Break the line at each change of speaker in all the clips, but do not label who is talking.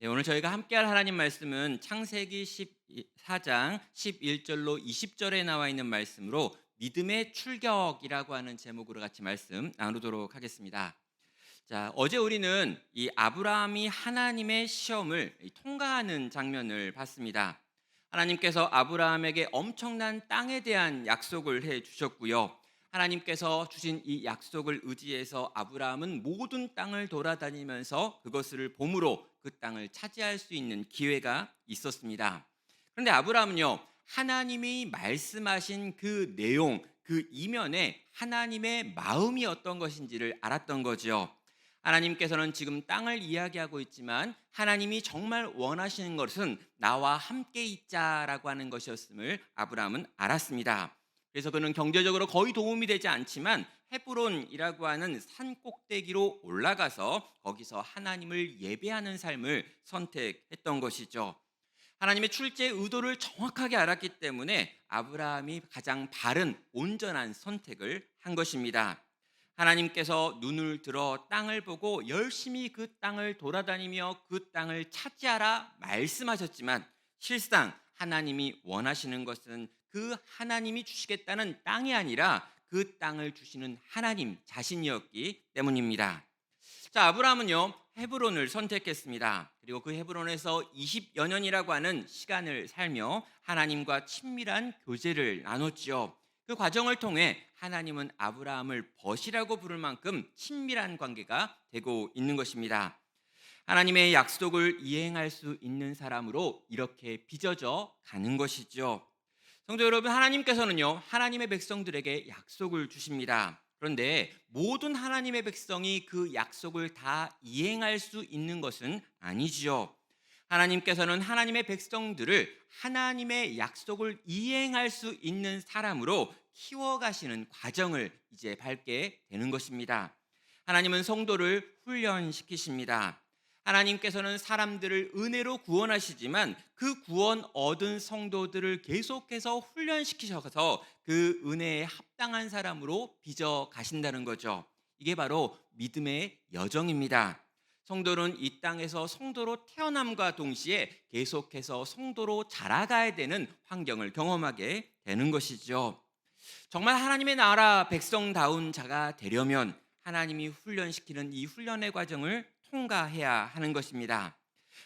네, 오늘 저희가 함께할 하나님 말씀은 창세기 14장 11절로 20절에 나와 있는 말씀으로 믿음의 출격이라고 하는 제목으로 같이 말씀 나누도록 하겠습니다. 자, 어제 우리는 이 아브라함이 하나님의 시험을 통과하는 장면을 봤습니다. 하나님께서 아브라함에게 엄청난 땅에 대한 약속을 해 주셨고요. 하나님께서 주신 이 약속을 의지해서 아브라함은 모든 땅을 돌아다니면서 그것을 봄으로 그 땅을 차지할 수 있는 기회가 있었습니다. 그런데 아브라함은요, 하나님이 말씀하신 그 내용, 그 이면에 하나님의 마음이 어떤 것인지를 알았던 거죠. 하나님께서는 지금 땅을 이야기하고 있지만 하나님이 정말 원하시는 것은 나와 함께 있자라고 하는 것이었음을 아브라함은 알았습니다. 그래서 그는 경제적으로 거의 도움이 되지 않지만 헤브론이라고 하는 산 꼭대기로 올라가서 거기서 하나님을 예배하는 삶을 선택했던 것이죠. 하나님의 출제 의도를 정확하게 알았기 때문에 아브라함이 가장 바른 온전한 선택을 한 것입니다. 하나님께서 눈을 들어 땅을 보고 열심히 그 땅을 돌아다니며 그 땅을 차지하라 말씀하셨지만 실상 하나님이 원하시는 것은 그 하나님이 주시겠다는 땅이 아니라 그 땅을 주시는 하나님 자신이었기 때문입니다. 자, 아브라함은요, 헤브론을 선택했습니다. 그리고 그 헤브론에서 20여 년이라고 하는 시간을 살며 하나님과 친밀한 교제를 나눴지요. 그 과정을 통해 하나님은 아브라함을 벗이라고 부를 만큼 친밀한 관계가 되고 있는 것입니다. 하나님의 약속을 이행할 수 있는 사람으로 이렇게 빚어져 가는 것이죠. 성도 여러분, 하나님께서는요, 하나님의 백성들에게 약속을 주십니다. 그런데 모든 하나님의 백성이 그 약속을 다 이행할 수 있는 것은 아니지요. 하나님께서는 하나님의 백성들을 하나님의 약속을 이행할 수 있는 사람으로 키워가시는 과정을 이제 밟게 되는 것입니다. 하나님은 성도를 훈련시키십니다. 하나님께서는 사람들을 은혜로 구원하시지만 그 구원 얻은 성도들을 계속해서 훈련시키셔서 그 은혜에 합당한 사람으로 빚어 가신다는 거죠. 이게 바로 믿음의 여정입니다. 성도는 이 땅에서 성도로 태어남과 동시에 계속해서 성도로 자라가야 되는 환경을 경험하게 되는 것이죠. 정말 하나님의 나라 백성다운 자가 되려면 하나님이 훈련시키는 이 훈련의 과정을 통과해야 하는 것입니다.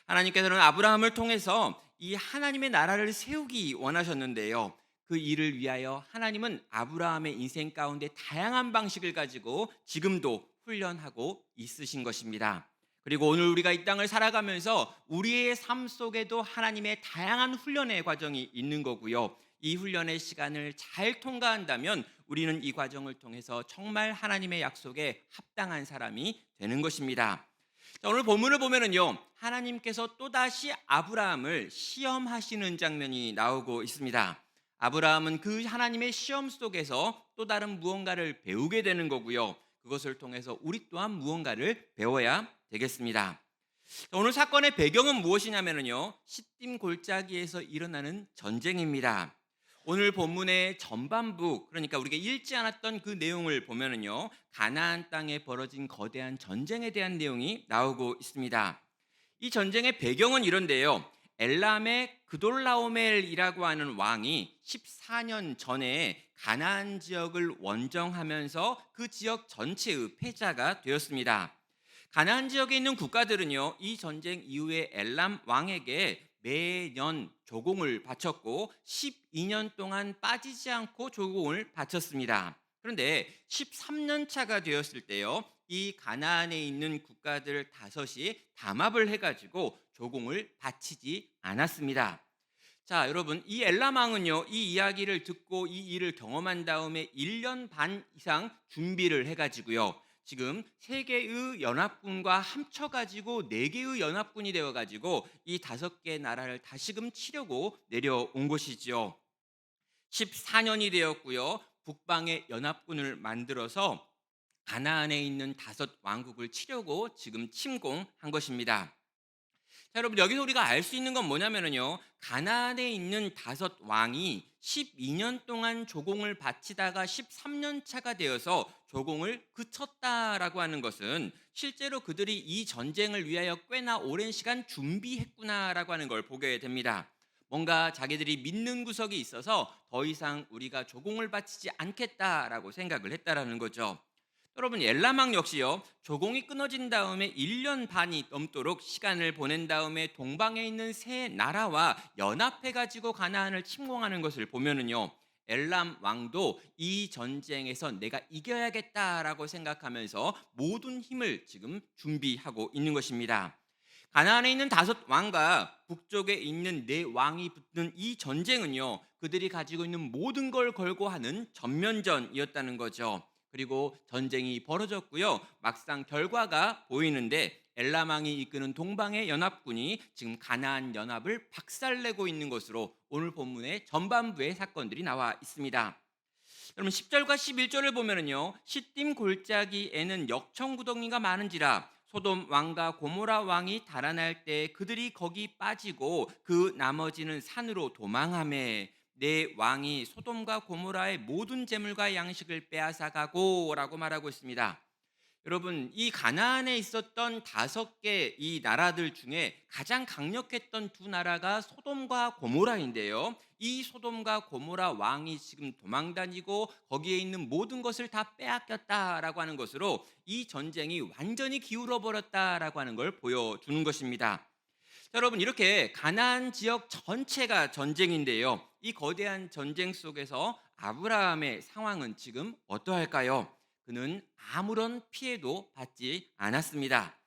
하나님께서는 아브라함을 통해서 이 하나님의 나라를 세우기 원하셨는데요. 그 일을 위하여 하나님은 아브라함의 인생 가운데 다양한 방식을 가지고 지금도 훈련하고 있으신 것입니다. 그리고 오늘 우리가 이 땅을 살아가면서 우리의 삶 속에도 하나님의 다양한 훈련의 과정이 있는 거고요. 이 훈련의 시간을 잘 통과한다면 우리는 이 과정을 통해서 정말 하나님의 약속에 합당한 사람이 되는 것입니다. 자, 오늘 본문을 보면은요, 하나님께서 또다시 아브라함을 시험하시는 장면이 나오고 있습니다. 아브라함은 그 하나님의 시험 속에서 또 다른 무언가를 배우게 되는 거고요. 그것을 통해서 우리 또한 무언가를 배워야 되겠습니다. 자, 오늘 사건의 배경은 무엇이냐면요, 시딤 골짜기에서 일어나는 전쟁입니다. 오늘 본문의 전반부, 그러니까 우리가 읽지 않았던 그 내용을 보면은요, 가나안 땅에 벌어진 거대한 전쟁에 대한 내용이 나오고 있습니다. 이 전쟁의 배경은 이런데요. 엘람의 그돌라오멜이라고 하는 왕이 14년 전에 가나안 지역을 원정하면서 그 지역 전체의 패자가 되었습니다. 가나안 지역에 있는 국가들은요, 이 전쟁 이후에 엘람 왕에게 매년 조공을 바쳤고 12년 동안 빠지지 않고 조공을 바쳤습니다. 그런데 13년 차가 되었을 때요, 이 가나안에 있는 국가들 다섯이 담합을 해가지고 조공을 바치지 않았습니다. 자, 여러분, 이 엘람 왕은요, 이 이야기를 듣고 이 일을 경험한 다음에 1년 반 이상 준비를 해가지고요, 지금 세 개의 연합군과 합쳐가지고 네 개의 연합군이 되어가지고 이 다섯 개 나라를 다시금 치려고 내려온 것이지요. 14년이 되었고요. 북방의 연합군을 만들어서 가나안에 있는 다섯 왕국을 치려고 지금 침공한 것입니다. 자, 여러분 여기서 우리가 알 수 있는 건 뭐냐면요. 가나안에 있는 다섯 왕이 12년 동안 조공을 바치다가 13년 차가 되어서 조공을 그쳤다라고 하는 것은 실제로 그들이 이 전쟁을 위하여 꽤나 오랜 시간 준비했구나라고 하는 걸 보게 됩니다. 뭔가 자기들이 믿는 구석이 있어서 더 이상 우리가 조공을 바치지 않겠다라고 생각을 했다라는 거죠. 여러분 엘라망 역시요. 조공이 끊어진 다음에 1년 반이 넘도록 시간을 보낸 다음에 동방에 있는 세 나라와 연합해 가지고 가나안을 침공하는 것을 보면은요. 엘람 왕도 이 전쟁에서 내가 이겨야겠다라고 생각하면서 모든 힘을 지금 준비하고 있는 것입니다. 가나안에 있는 다섯 왕과 북쪽에 있는 네 왕이 붙는 이 전쟁은요. 그들이 가지고 있는 모든 걸 걸고 하는 전면전이었다는 거죠. 그리고 전쟁이 벌어졌고요. 막상 결과가 보이는데 엘라망이 이끄는 동방의 연합군이 지금 가나안 연합을 박살내고 있는 것으로 오늘 본문의 전반부의 사건들이 나와 있습니다. 여러분 10절과 11절을 보면은요. 시딤 골짜기에는 역청구덩이가 많은지라 소돔 왕과 고모라 왕이 달아날 때 그들이 거기 빠지고 그 나머지는 산으로 도망하매 내 왕이 소돔과 고모라의 모든 재물과 양식을 빼앗아 가고라고 말하고 있습니다. 여러분 이 가나안에 있었던 다섯 개 이 나라들 중에 가장 강력했던 두 나라가 소돔과 고모라인데요. 이 소돔과 고모라 왕이 지금 도망다니고 거기에 있는 모든 것을 다 빼앗겼다라고 하는 것으로 이 전쟁이 완전히 기울어 버렸다라고 하는 걸 보여주는 것입니다. 자, 여러분 이렇게 가나안 지역 전체가 전쟁인데요. 이 거대한 전쟁 속에서 아브라함의 상황은 지금 어떠할까요? 그는 아무런 피해도 받지 않았습니다.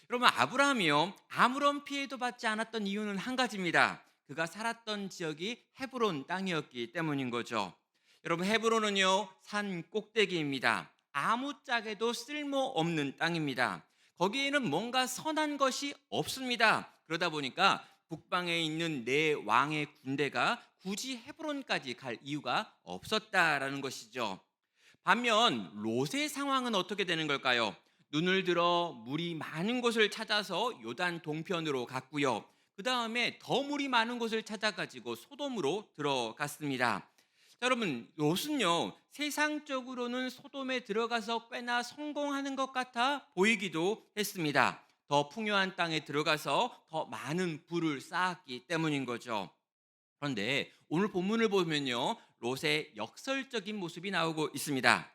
여러분 아브라함이요. 아무런 피해도 받지 않았던 이유는 한 가지입니다. 그가 살았던 지역이 헤브론 땅이었기 때문인 거죠. 여러분 헤브론은요. 산 꼭대기입니다. 아무짝에도 쓸모없는 땅입니다. 거기에는 뭔가 선한 것이 없습니다. 그러다 보니까 북방에 있는 네 왕의 군대가 굳이 헤브론까지 갈 이유가 없었다라는 것이죠. 반면 롯의 상황은 어떻게 되는 걸까요? 눈을 들어 물이 많은 곳을 찾아서 요단 동편으로 갔고요. 그 다음에 더 물이 많은 곳을 찾아가지고 소돔으로 들어갔습니다. 자, 여러분 롯은요 세상적으로는 소돔에 들어가서 꽤나 성공하는 것 같아 보이기도 했습니다. 더 풍요한 땅에 들어가서 더 많은 부를 쌓았기 때문인 거죠. 그런데 오늘 본문을 보면요. 롯의 역설적인 모습이 나오고 있습니다.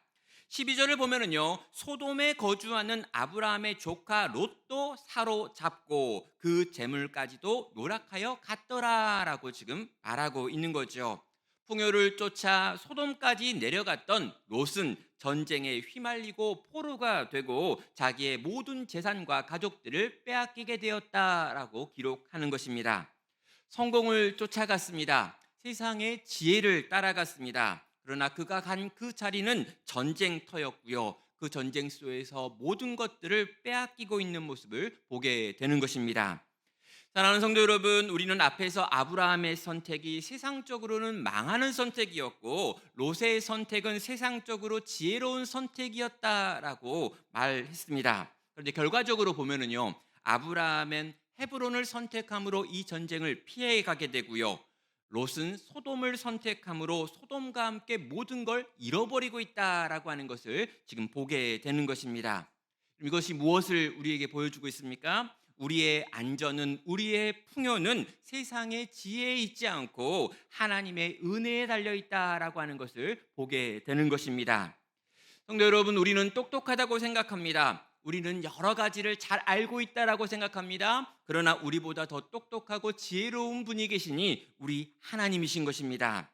12절을 보면은요. 소돔에 거주하는 아브라함의 조카 롯도 사로잡고 그 재물까지도 노락하여 갔더라라고 지금 말하고 있는 거죠. 풍요를 쫓아 소돔까지 내려갔던 롯은 전쟁에 휘말리고 포로가 되고 자기의 모든 재산과 가족들을 빼앗기게 되었다라고 기록하는 것입니다. 성공을 쫓아갔습니다. 세상의 지혜를 따라갔습니다. 그러나 그가 간 그 자리는 전쟁터였고요. 그 전쟁 속에서 모든 것들을 빼앗기고 있는 모습을 보게 되는 것입니다. 사랑하는 성도 여러분, 우리는 앞에서 아브라함의 선택이 세상적으로는 망하는 선택이었고 롯의 선택은 세상적으로 지혜로운 선택이었다라고 말했습니다. 그런데 결과적으로 보면은요. 아브라함은 헤브론을 선택함으로 이 전쟁을 피해 가게 되고요. 롯은 소돔을 선택함으로 소돔과 함께 모든 걸 잃어버리고 있다라고 하는 것을 지금 보게 되는 것입니다. 이것이 무엇을 우리에게 보여주고 있습니까? 우리의 안전은 우리의 풍요는 세상의 지혜에 있지 않고 하나님의 은혜에 달려 있다라고 하는 것을 보게 되는 것입니다. 성도 여러분, 우리는 똑똑하다고 생각합니다. 우리는 여러 가지를 잘 알고 있다라고 생각합니다. 그러나 우리보다 더 똑똑하고 지혜로운 분이 계시니 우리 하나님이신 것입니다.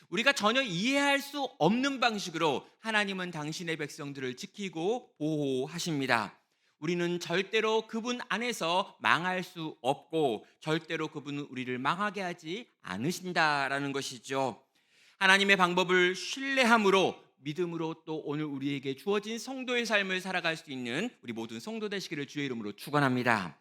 우리가 전혀 이해할 수 없는 방식으로 하나님은 당신의 백성들을 지키고 보호하십니다. 우리는 절대로 그분 안에서 망할 수 없고 절대로 그분은 우리를 망하게 하지 않으신다라는 것이죠. 하나님의 방법을 신뢰함으로 믿음으로 또 오늘 우리에게 주어진 성도의 삶을 살아갈 수 있는 우리 모든 성도 되시기를 주의 이름으로 축원합니다.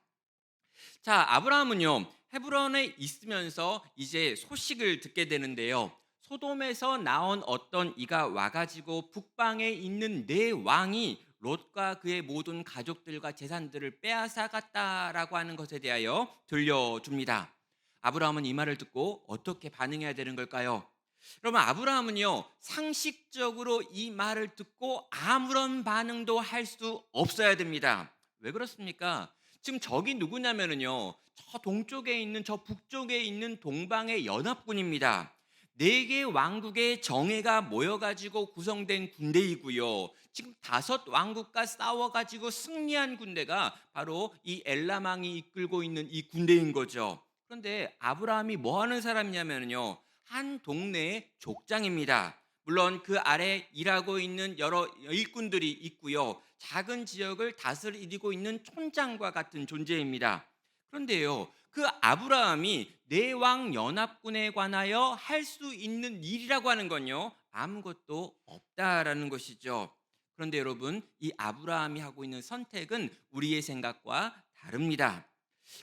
자, 아브라함은요 헤브론에 있으면서 이제 소식을 듣게 되는데요. 소돔에서 나온 어떤 이가 와가지고 북방에 있는 네 왕이 롯과 그의 모든 가족들과 재산들을 빼앗아 갔다라고 하는 것에 대하여 들려줍니다. 아브라함은 이 말을 듣고 어떻게 반응해야 되는 걸까요? 여러분, 아브라함은요, 상식적으로 이 말을 듣고 아무런 반응도 할 수 없어야 됩니다. 왜 그렇습니까? 지금 적이 누구냐면은요, 저 동쪽에 있는, 저 북쪽에 있는 동방의 연합군입니다. 네 개 왕국의 정예가 모여가지고 구성된 군대이고요. 지금 다섯 왕국과 싸워가지고 승리한 군대가 바로 이 엘람왕이 이끌고 있는 이 군대인 거죠. 그런데 아브라함이 뭐 하는 사람이냐면요, 한 동네의 족장입니다. 물론 그 아래 일하고 있는 여러 일꾼들이 있고요. 작은 지역을 다스리고 있는 촌장과 같은 존재입니다. 그런데요, 그 아브라함이 내왕 연합군에 관하여 할 수 있는 일이라고 하는 건요, 아무것도 없다라는 것이죠. 그런데 여러분, 이 아브라함이 하고 있는 선택은 우리의 생각과 다릅니다.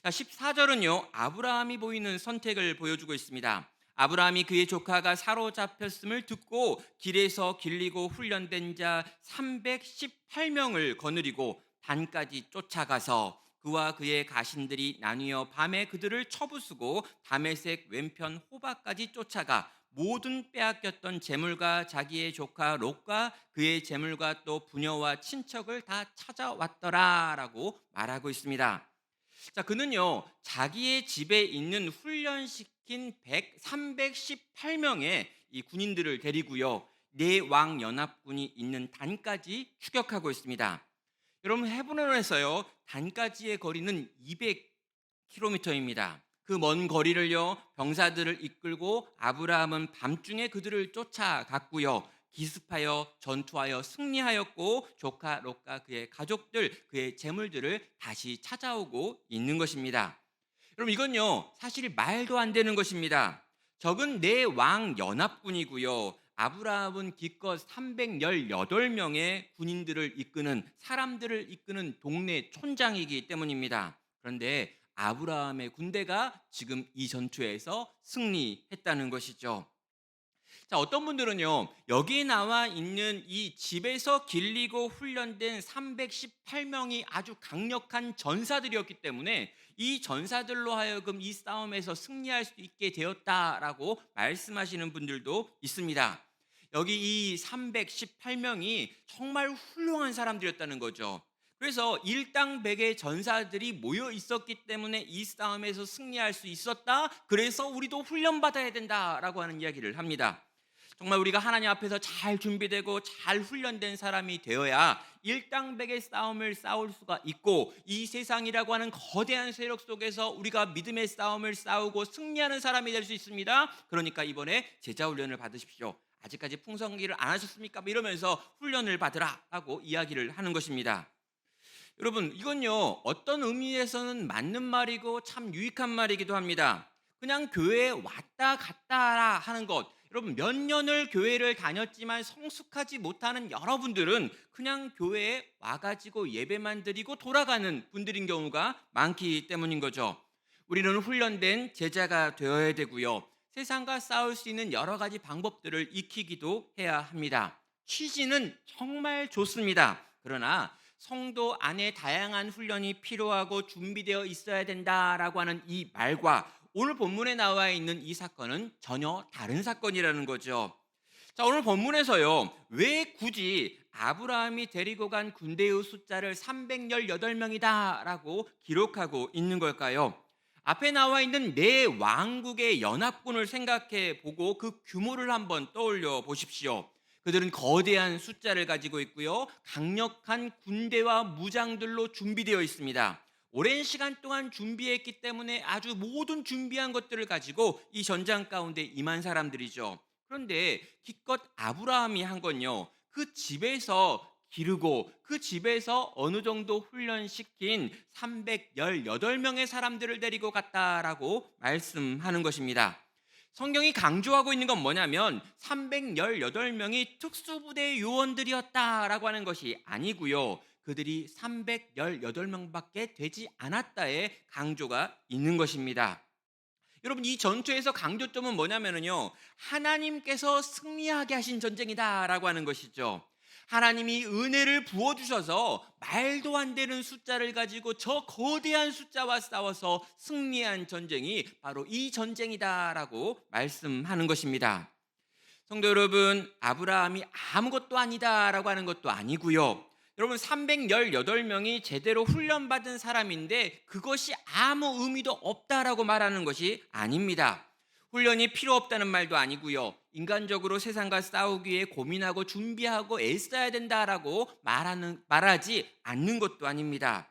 14절은요, 아브라함이 보이는 선택을 보여주고 있습니다. 아브라함이 그의 조카가 사로잡혔음을 듣고 길에서 길리고 훈련된 자 318명을 거느리고 단까지 쫓아가서 그와 그의 가신들이 나뉘어 밤에 그들을 쳐부수고 다메섹 왼편 호바까지 쫓아가 모든 빼앗겼던 재물과 자기의 조카 롯과 그의 재물과 또 부녀와 친척을 다 찾아왔더라라고 말하고 있습니다. 자, 그는요, 자기의 집에 있는 훈련시킨 318명의 이 군인들을 데리고요, 네 왕 연합군이 있는 단까지 추격하고 있습니다. 여러분, 헤브론에서요, 단까지의 거리는 200km입니다. 그 먼 거리를요, 병사들을 이끌고 아브라함은 밤중에 그들을 쫓아갔고요, 기습하여 전투하여 승리하였고 조카 롯과 그의 가족들, 그의 재물들을 다시 찾아오고 있는 것입니다. 여러분, 이건요, 사실 말도 안 되는 것입니다. 적은 네 왕 연합군이고요, 아브라함은 기껏 318명의 군인들을 이끄는, 사람들을 이끄는 동네 촌장이기 때문입니다. 그런데 아브라함의 군대가 지금 이 전투에서 승리했다는 것이죠. 자, 어떤 분들은요, 여기에 나와 있는 이 집에서 길리고 훈련된 318명이 아주 강력한 전사들이었기 때문에 이 전사들로 하여금 이 싸움에서 승리할 수 있게 되었다라고 말씀하시는 분들도 있습니다. 여기 이 318명이 정말 훌륭한 사람들이었다는 거죠. 그래서 일당백의 전사들이 모여 있었기 때문에 이 싸움에서 승리할 수 있었다. 그래서 우리도 훈련받아야 된다라고 하는 이야기를 합니다. 정말 우리가 하나님 앞에서 잘 준비되고 잘 훈련된 사람이 되어야 일당백의 싸움을 싸울 수가 있고, 이 세상이라고 하는 거대한 세력 속에서 우리가 믿음의 싸움을 싸우고 승리하는 사람이 될 수 있습니다. 그러니까 이번에 제자 훈련을 받으십시오. 아직까지 풍성기를 안 하셨습니까? 이러면서 훈련을 받으라 라고 이야기를 하는 것입니다. 여러분, 이건요, 어떤 의미에서는 맞는 말이고 참 유익한 말이기도 합니다. 그냥 교회에 왔다 갔다 하는 것, 여러분, 몇 년을 교회를 다녔지만 성숙하지 못하는 여러분들은 그냥 교회에 와가지고 예배만 드리고 돌아가는 분들인 경우가 많기 때문인 거죠. 우리는 훈련된 제자가 되어야 되고요, 세상과 싸울 수 있는 여러 가지 방법들을 익히기도 해야 합니다. 취지는 정말 좋습니다. 그러나 성도 안에 다양한 훈련이 필요하고 준비되어 있어야 된다라고 하는 이 말과 오늘 본문에 나와 있는 이 사건은 전혀 다른 사건이라는 거죠. 자, 오늘 본문에서요, 왜 굳이 아브라함이 데리고 간 군대의 숫자를 318명이다라고 기록하고 있는 걸까요? 앞에 나와 있는 네 왕국의 연합군을 생각해 보고 그 규모를 한번 떠올려 보십시오. 그들은 거대한 숫자를 가지고 있고요, 강력한 군대와 무장들로 준비되어 있습니다. 오랜 시간 동안 준비했기 때문에 아주 모든 준비한 것들을 가지고 이 전장 가운데 임한 사람들이죠. 그런데 기껏 아브라함이 한 건요, 그 집에서 기르고 그 집에서 어느 정도 훈련시킨 318명의 사람들을 데리고 갔다라고 말씀하는 것입니다. 성경이 강조하고 있는 건 뭐냐면 318명이 특수부대 요원들이었다라고 하는 것이 아니고요, 그들이 318명밖에 되지 않았다에 강조가 있는 것입니다. 여러분, 이 전투에서 강조점은 뭐냐면요, 하나님께서 승리하게 하신 전쟁이다라고 하는 것이죠. 하나님이 은혜를 부어주셔서 말도 안 되는 숫자를 가지고 저 거대한 숫자와 싸워서 승리한 전쟁이 바로 이 전쟁이다라고 말씀하는 것입니다. 성도 여러분, 아브라함이 아무것도 아니다라고 하는 것도 아니고요. 여러분, 318명이 제대로 훈련받은 사람인데 그것이 아무 의미도 없다라고 말하는 것이 아닙니다. 훈련이 필요 없다는 말도 아니고요. 인간적으로 세상과 싸우기 위해 고민하고 준비하고 애써야 된다라고 말하지 않는 것도 아닙니다.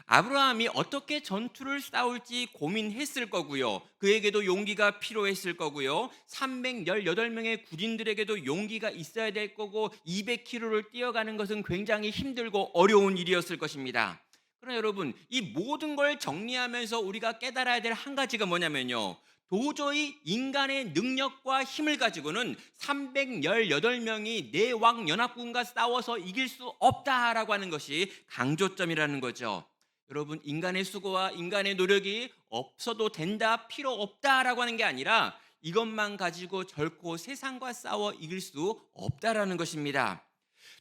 아브라함이 어떻게 전투를 싸울지 고민했을 거고요. 그에게도 용기가 필요했을 거고요. 318명의 군인들에게도 용기가 있어야 될 거고 200km를 뛰어가는 것은 굉장히 힘들고 어려운 일이었을 것입니다. 그러나 여러분, 이 모든 걸 정리하면서 우리가 깨달아야 될 한 가지가 뭐냐면요. 도저히 인간의 능력과 힘을 가지고는 318명이 내 왕 연합군과 싸워서 이길 수 없다라고 하는 것이 강조점이라는 거죠. 여러분, 인간의 수고와 인간의 노력이 없어도 된다, 필요 없다라고 하는 게 아니라 이것만 가지고 결코 세상과 싸워 이길 수 없다라는 것입니다.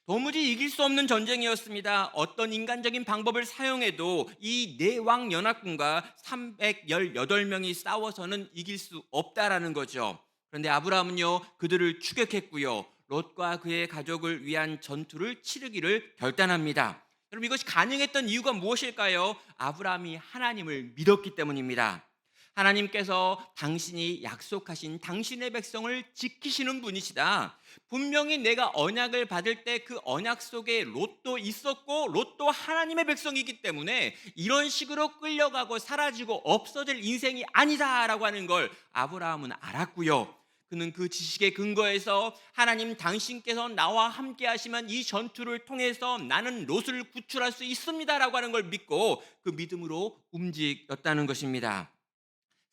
도무지 이길 수 없는 전쟁이었습니다. 어떤 인간적인 방법을 사용해도 이 내왕 연합군과 318명이 싸워서는 이길 수 없다라는 거죠. 그런데 아브라함은요, 그들을 추격했고요. 롯과 그의 가족을 위한 전투를 치르기를 결단합니다. 여러분, 이것이 가능했던 이유가 무엇일까요? 아브라함이 하나님을 믿었기 때문입니다. 하나님께서 당신이 약속하신 당신의 백성을 지키시는 분이시다. 분명히 내가 언약을 받을 때 그 언약 속에 롯도 있었고 롯도 하나님의 백성이기 때문에 이런 식으로 끌려가고 사라지고 없어질 인생이 아니다라고 하는 걸 아브라함은 알았고요. 그는 그 지식에 근거해서 하나님 당신께서 나와 함께 하시면 이 전투를 통해서 나는 롯을 구출할 수 있습니다라고 하는 걸 믿고 그 믿음으로 움직였다는 것입니다.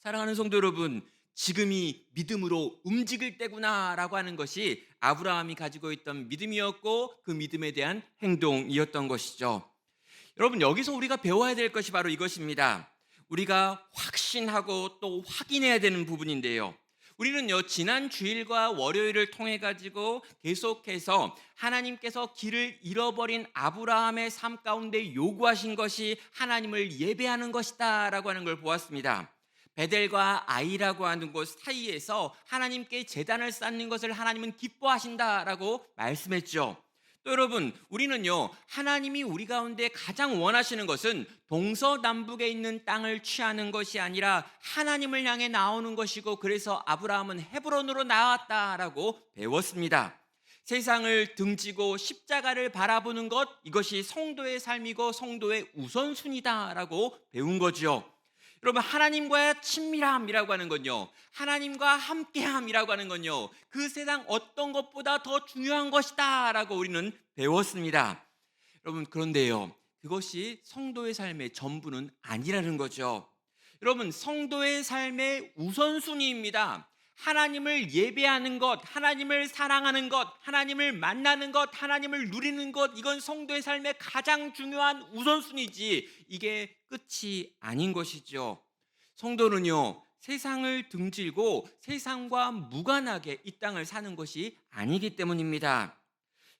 사랑하는 성도 여러분, 지금이 믿음으로 움직일 때구나라고 하는 것이 아브라함이 가지고 있던 믿음이었고 그 믿음에 대한 행동이었던 것이죠. 여러분, 여기서 우리가 배워야 될 것이 바로 이것입니다. 우리가 확신하고 또 확인해야 되는 부분인데요. 우리는요, 지난 주일과 월요일을 통해 가지고 계속해서 하나님께서 길을 잃어버린 아브라함의 삶 가운데 요구하신 것이 하나님을 예배하는 것이다라고 하는 걸 보았습니다. 베델과 아이라고 하는 곳 사이에서 하나님께 제단을 쌓는 것을 하나님은 기뻐하신다라고 말씀했죠. 또 여러분, 우리는요, 하나님이 우리 가운데 가장 원하시는 것은 동서남북에 있는 땅을 취하는 것이 아니라 하나님을 향해 나오는 것이고, 그래서 아브라함은 헤브론으로 나왔다라고 배웠습니다. 세상을 등지고 십자가를 바라보는 것, 이것이 성도의 삶이고 성도의 우선순위다라고 배운 거죠. 여러분, 하나님과의 친밀함이라고 하는 건요, 하나님과 함께함이라고 하는 건요, 그 세상 어떤 것보다 더 중요한 것이다 라고 우리는 배웠습니다. 여러분, 그런데요, 그것이 성도의 삶의 전부는 아니라는 거죠. 여러분, 성도의 삶의 우선순위입니다. 하나님을 예배하는 것, 하나님을 사랑하는 것, 하나님을 만나는 것, 하나님을 누리는 것, 이건 성도의 삶의 가장 중요한 우선순위지 이게 끝이 아닌 것이죠. 성도는요, 세상을 등지고 세상과 무관하게 이 땅을 사는 것이 아니기 때문입니다.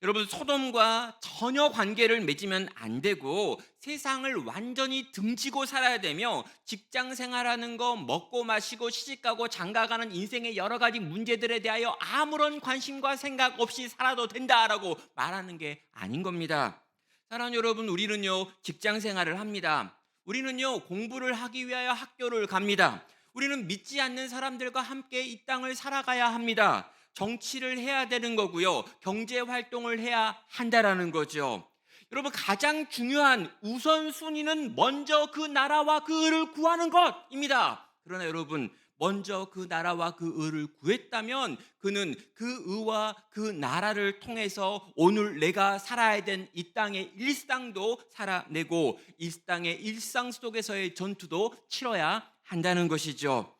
여러분, 소돔과 전혀 관계를 맺으면 안 되고 세상을 완전히 등지고 살아야 되며, 직장 생활하는 거, 먹고 마시고 시집가고 장가가는 인생의 여러 가지 문제들에 대하여 아무런 관심과 생각 없이 살아도 된다라고 말하는 게 아닌 겁니다. 사랑하는 여러분, 우리는요, 직장 생활을 합니다. 우리는요, 공부를 하기 위하여 학교를 갑니다. 우리는 믿지 않는 사람들과 함께 이 땅을 살아가야 합니다. 정치를 해야 되는 거고요, 경제 활동을 해야 한다라는 거죠. 여러분, 가장 중요한 우선순위는 먼저 그 나라와 그 의를 구하는 것입니다. 그러나 여러분, 먼저 그 나라와 그 의를 구했다면 그는 그 의와 그 나라를 통해서 오늘 내가 살아야 된 이 땅의 일상도 살아내고 이 땅의 일상 속에서의 전투도 치러야 한다는 것이죠.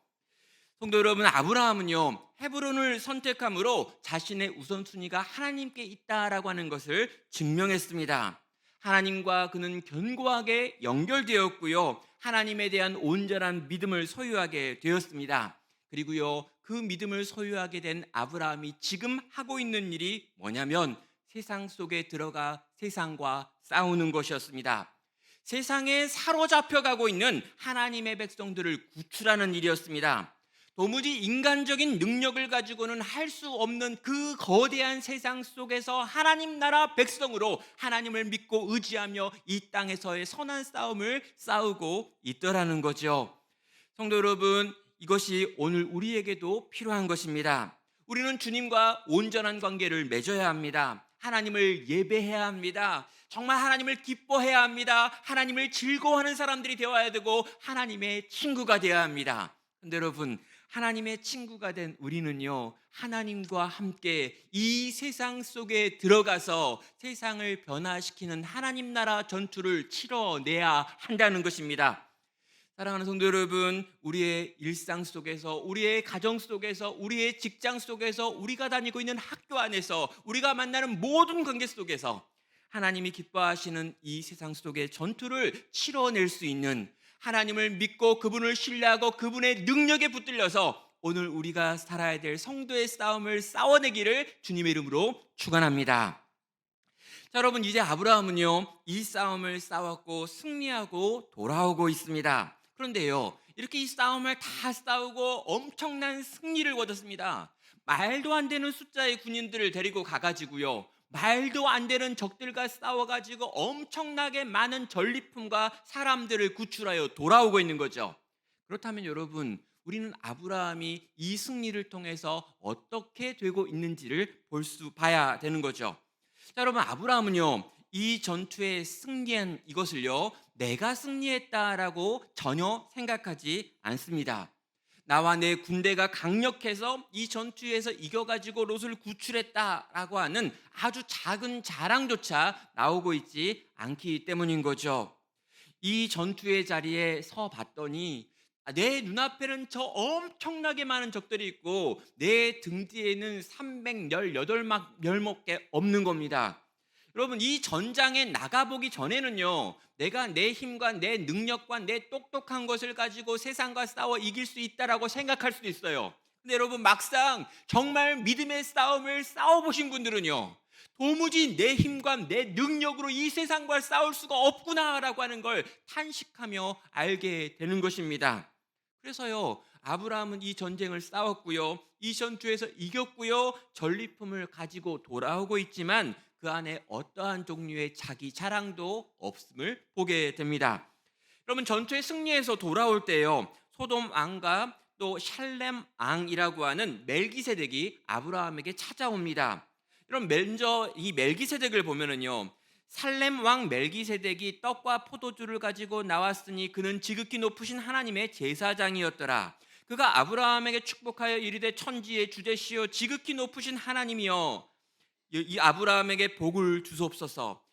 성도 여러분, 아브라함은요, 헤브론을 선택함으로 자신의 우선순위가 하나님께 있다라고 하는 것을 증명했습니다. 하나님과 그는 견고하게 연결되었고요, 하나님에 대한 온전한 믿음을 소유하게 되었습니다. 그리고요, 그 믿음을 소유하게 된 아브라함이 지금 하고 있는 일이 뭐냐면 세상 속에 들어가 세상과 싸우는 것이었습니다. 세상에 사로잡혀가고 있는 하나님의 백성들을 구출하는 일이었습니다. 도무지 인간적인 능력을 가지고는 할 수 없는 그 거대한 세상 속에서 하나님 나라 백성으로 하나님을 믿고 의지하며 이 땅에서의 선한 싸움을 싸우고 있더라는 거죠. 성도 여러분, 이것이 오늘 우리에게도 필요한 것입니다. 우리는 주님과 온전한 관계를 맺어야 합니다. 하나님을 예배해야 합니다. 정말 하나님을 기뻐해야 합니다. 하나님을 즐거워하는 사람들이 되어야 되고 하나님의 친구가 되어야 합니다. 근데 여러분, 하나님의 친구가 된 우리는요, 하나님과 함께 이 세상 속에 들어가서 세상을 변화시키는 하나님 나라 전투를 치러내야 한다는 것입니다. 사랑하는 성도 여러분, 우리의 일상 속에서, 우리의 가정 속에서, 우리의 직장 속에서, 우리가 다니고 있는 학교 안에서, 우리가 만나는 모든 관계 속에서 하나님이 기뻐하시는 이 세상 속의 전투를 치러낼 수 있는, 하나님을 믿고 그분을 신뢰하고 그분의 능력에 붙들려서 오늘 우리가 살아야 될 성도의 싸움을 싸워내기를 주님의 이름으로 축원합니다. 자, 여러분, 이제 아브라함은요, 이 싸움을 싸웠고 승리하고 돌아오고 있습니다. 그런데요, 이렇게 이 싸움을 다 싸우고 엄청난 승리를 거뒀습니다. 말도 안 되는 숫자의 군인들을 데리고 가가지고요, 말도 안 되는 적들과 싸워가지고 엄청나게 많은 전리품과 사람들을 구출하여 돌아오고 있는 거죠. 그렇다면 여러분, 우리는 아브라함이 이 승리를 통해서 어떻게 되고 있는지를 봐야 되는 거죠. 자, 여러분, 아브라함은요, 이 전투에 승리한 이것을요, 내가 승리했다라고 전혀 생각하지 않습니다. 나와 내 군대가 강력해서 이 전투에서 이겨가지고 롯을 구출했다라고 하는 아주 작은 자랑조차 나오고 있지 않기 때문인 거죠. 이 전투의 자리에 서 봤더니 내 눈앞에는 저 엄청나게 많은 적들이 있고 내 등 뒤에는 318명밖에 없는 겁니다. 여러분, 이 전장에 나가보기 전에는요, 내가 내 힘과 내 능력과 내 똑똑한 것을 가지고 세상과 싸워 이길 수 있다라고 생각할 수도 있어요. 근데 여러분, 막상 정말 믿음의 싸움을 싸워보신 분들은요, 도무지 내 힘과 내 능력으로 이 세상과 싸울 수가 없구나라고 하는 걸 탄식하며 알게 되는 것입니다. 그래서요, 아브라함은 이 전쟁을 싸웠고요, 이 전투에서 이겼고요, 전리품을 가지고 돌아오고 있지만 그 안에 어떠한 종류의 자기 자랑도 없음을 보게 됩니다. 여러분, 전투에 승리해서 돌아올 때요, 소돔 왕과 또 샬렘 왕이라고 하는 멜기세덱이 아브라함에게 찾아옵니다. 그럼 먼저 이 멜기세덱을 보면은요, 살렘 왕 멜기세덱이 떡과 포도주를 가지고 나왔으니 그는 지극히 높으신 하나님의 제사장이었더라. 그가 아브라함에게 축복하여 이르되 천지의 주제시요 지극히 높으신 하나님이여, 이 아브라함에게 복을 주소옵소서.